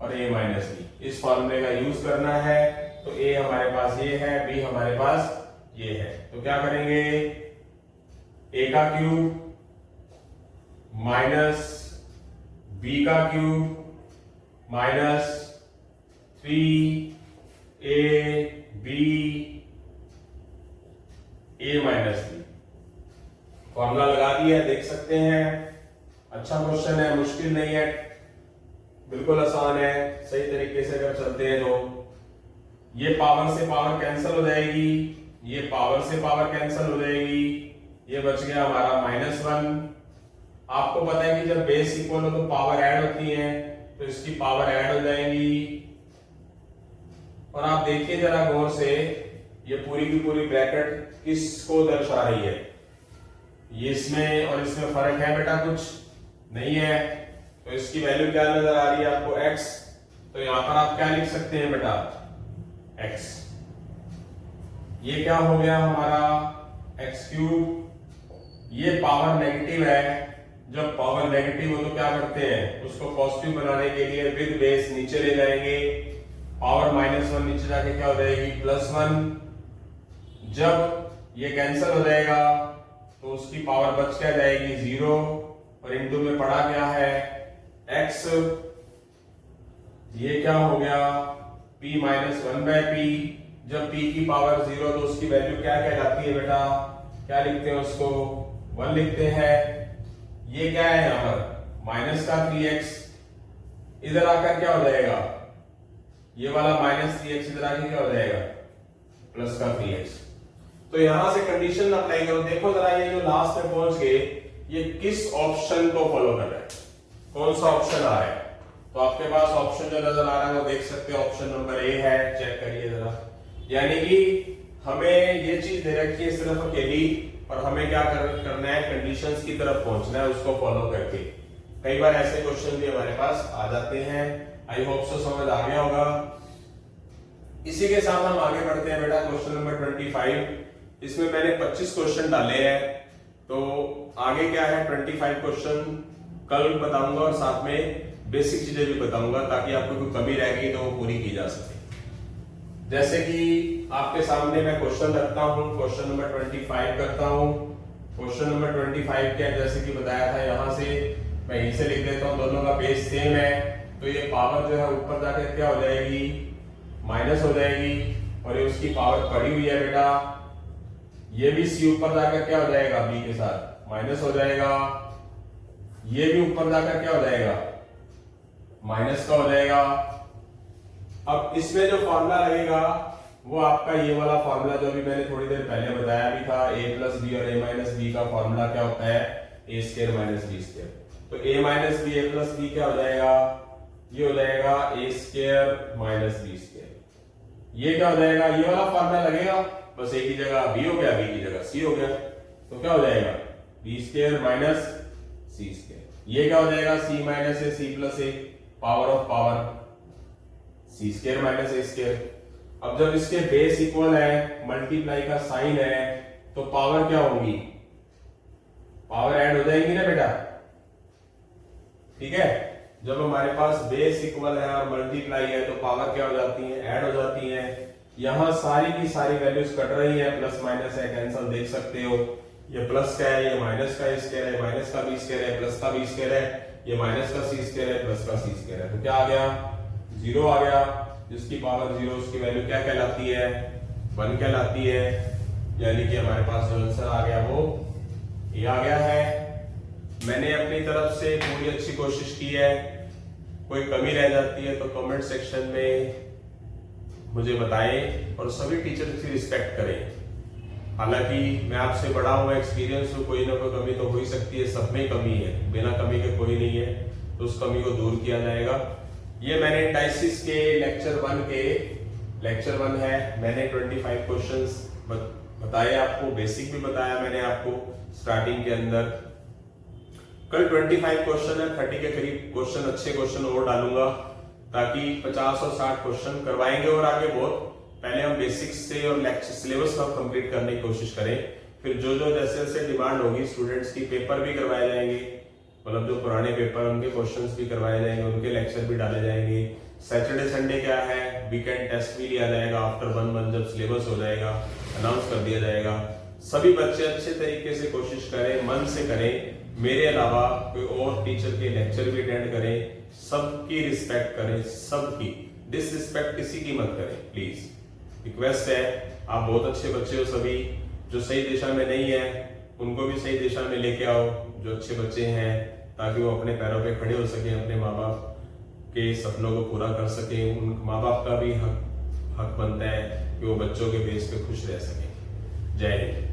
और a माइनस b। इस फॉर्मूले का यूज करना है। तो a हमारे पास ये है, b हमारे पास ये है। तो क्या करेंगे, a का क्यूब माइनस b का cube minus 3ab a minus b। Formula लगा दिया है, देख सकते हैं। अच्छा क्वेश्चन है, मुश्किल नहीं है, बिल्कुल आसान है। सही तरीके से अगर चलते हैं तो ये पावर से पावर कैंसिल हो जाएगी, ये पावर से पावर कैंसिल हो जाएगी, ये बच गया हमारा -1। आपको पता है कि जब बेस इक्वल हो तो पावर ऐड होती है, तो इसकी पावर ऐड हो जाएगी। और आप देखिए जरा गौर से, ये पूरी की पूरी ब्रैकेट किसको दर्शा रही है, ये इसमें और इसमें फर्क है बेटा, कुछ नहीं है। तो इसकी वैल्यू क्या नजर आ रही है आपको, x। तो यहां पर आप क्या लिख सकते हैं बेटा, x। ये क्या हो गया हमारा x क्यूब। ये पावर नेगेटिव है, जब पावर नेगेटिव हो तो क्या करते हैं, उसको पॉजिटिव बनाने के लिए विद बेस नीचे ले जाएंगे। पावर -1 नीचे जाके क्या हो जाएगी, +1। जब ये कैंसिल हो जाएगा तो उसकी पावर बच क्या जाएगी, 0। और इनटू में पड़ा क्या है, x। ये क्या हो गया, p माइनस 1/p। जब p की पावर 0 तो उसकी वैल्यू क्या कहलाती है बेटा, क्या लिखते हैं उसको, 1 लिखते हैं। ये क्या है यहां पर, माइनस का 3x। इधर आकर क्या हो जाएगा, ये वाला -3x इधर आके क्या हो जाएगा, प्लस का 3x। तो यहां से कंडीशन अप्लाई करो। देखो जरा ये जो लास्ट में पहुंच गए, ये किस ऑप्शन को फॉलो कर रहा है, कौन सा ऑप्शन आ रहा है। तो आपके पास ऑप्शन जो नजर आ रहा है वो देख सकते हो, ऑप्शन नंबर ए है, चेक करिए जरा। यानी कि हमें ये चीज दे रखी है सिर्फ अकेली, और हमें क्या करना है, कंडीशंस की तरफ पहुंचना है उसको फॉलो करके। कई बार ऐसे क्वेश्चन भी हमारे पास आ जाते हैं। आई होप सो समझ आ गया होगा। इसी के साथ हम आगे बढ़ते हैं बेटा, क्वेश्चन नंबर 25। इसमें मैंने 25 क्वेश्चन डाले हैं, तो आगे क्या है 25 क्वेश्चन कल बताऊंगा, और साथ में बेसिक चीजें भी बताऊंगा, ताकि आपको कोई कमी रह गई तो वो पूरी की जा सके। जैसे कि आपके सामने मैं क्वेश्चन रखता हूं, क्वेश्चन नंबर 25 करता हूं। क्वेश्चन नंबर 25 क्या, जैसे कि बताया था, यहां से मैं यहीं से लिख देता हूं, दोनों का बेस सेम है, तो ये पावर जो है ऊपर जाकर क्या हो जाएगी, माइनस हो जाएगी, और ये उसकी पावर पड़ी हुई है बेटा। ये भी सी ऊपर जाकर क्या हो जाएगा, बी के साथ माइनस हो जाएगा। ये भी ऊपर जाकर क्या हो जाएगा, माइनस का हो जाएगा। अब इसमें जो फॉर्मूला लगेगा वो आपका ये वाला फॉर्मूला जो भी मैंने थोड़ी देर पहले बताया भी था, a प्लस बी और a माइनस बी का फॉर्मूला क्या होता है, a square minus b square. तो a minus b, a plus b क्या हो जाएगा, ये हो जाएगा a square minus b square. ये क्या हो जाएगा, ये वाला फॉर्मूला लगेगा, बस a की जगह b हो गया, b की जगह c हो गया, तो क्या हो जाएगा b square minus c square. ये क्या हो जाएगा, c minus a, c plus a, power of power c square minus a square. अब जब इसके बेस इक्वल है, मल्टीप्लाई का साइन है, तो पावर क्या होगी, पावर ऐड हो जाएंगी ना बेटा, ठीक है। जब हमारे पास बेस इक्वल है और मल्टीप्लाई है तो पावर क्या हो जाती है, ऐड हो जाती है। यहां सारी की सारी वैल्यूज कट रही है, प्लस माइनस है, कैंसिल देख सकते हो। ये प्लस का है, ये माइनस का स्क्वायर है, माइनस का बी स्क्वायर है, प्लस का बी स्क्वायर है, ये माइनस का सी स्क्वायर है, प्लस का सी स्क्वायर है, तो क्या आ गया, जीरो आ गया। जिसकी पावर जीरो उसकी वैल्यू क्या कहलाती है, 1 कहलाती है। यानी कि हमारे पास जो आंसर आ गया वो ये आ गया है। मैंने अपनी तरफ से पूरी अच्छी कोशिश की है, कोई कमी रह जाती है तो कमेंट सेक्शन में मुझे बताएं, और सभी टीचर की रिस्पेक्ट करें। हालांकि मैं आपसे बड़ा हूं, एक्सपीरियंस हूं, कोई ना कोई कमी तो हो ही सकती है, सब में कमी है, बिना कमी के कोई नहीं है, तो उस कमी को दूर किया जाएगा। ये मैंने डाइसिस के लेक्चर 1 है, मैंने 25 क्वेश्चंस बताए आपको, बेसिक भी बताया मैंने आपको स्टार्टिंग के अंदर। कल 25 क्वेश्चन है, 30 के करीब क्वेश्चन, अच्छे क्वेश्चन और डालूंगा, ताकि 50 और 60 क्वेश्चन करवाएंगे। और आगे बहुत पहले हम बेसिक्स से और लेक्चर सिलेबस को कंप्लीट करने की कोशिश करें, फिर जो जो जैसे जैसे डिमांड होगी स्टूडेंट्स की, पेपर भी करवाए जाएंगे, मतलब जो पुराने पेपर उनके क्वेश्चंस भी करवाए जाएंगे, उनके लेक्चर भी डाले जाएंगे। सैटरडे संडे क्या है, वीकेंड टेस्ट भी लिया जाएगा, आफ्टर 1 मंथ जब सिलेबस हो जाएगा अनाउंस कर दिया जाएगा। सभी बच्चे अच्छे तरीके से कोशिश करें, मन से करें, मेरे अलावा कोई और टीचर के लेक्चर भी अटेंड करें, सबकी रिस्पेक्ट करें, सबकी, डिसरिस्पेक्ट किसी की मत करें प्लीज, रिक्वेस्ट है। आप बहुत अच्छे बच्चे हो, सभी जो सही दिशा में नहीं है उनको भी सही दिशा में लेके आओ, जो अच्छे बच्चे हैं, ताकि वो अपने पैरों पे खड़े हो सके, अपने माँ बाप के सपनों को पूरा कर सके। उन माँ बाप का भी हक बनता है कि वो बच्चों के बेस पे खुश रह सके। जय हिंद।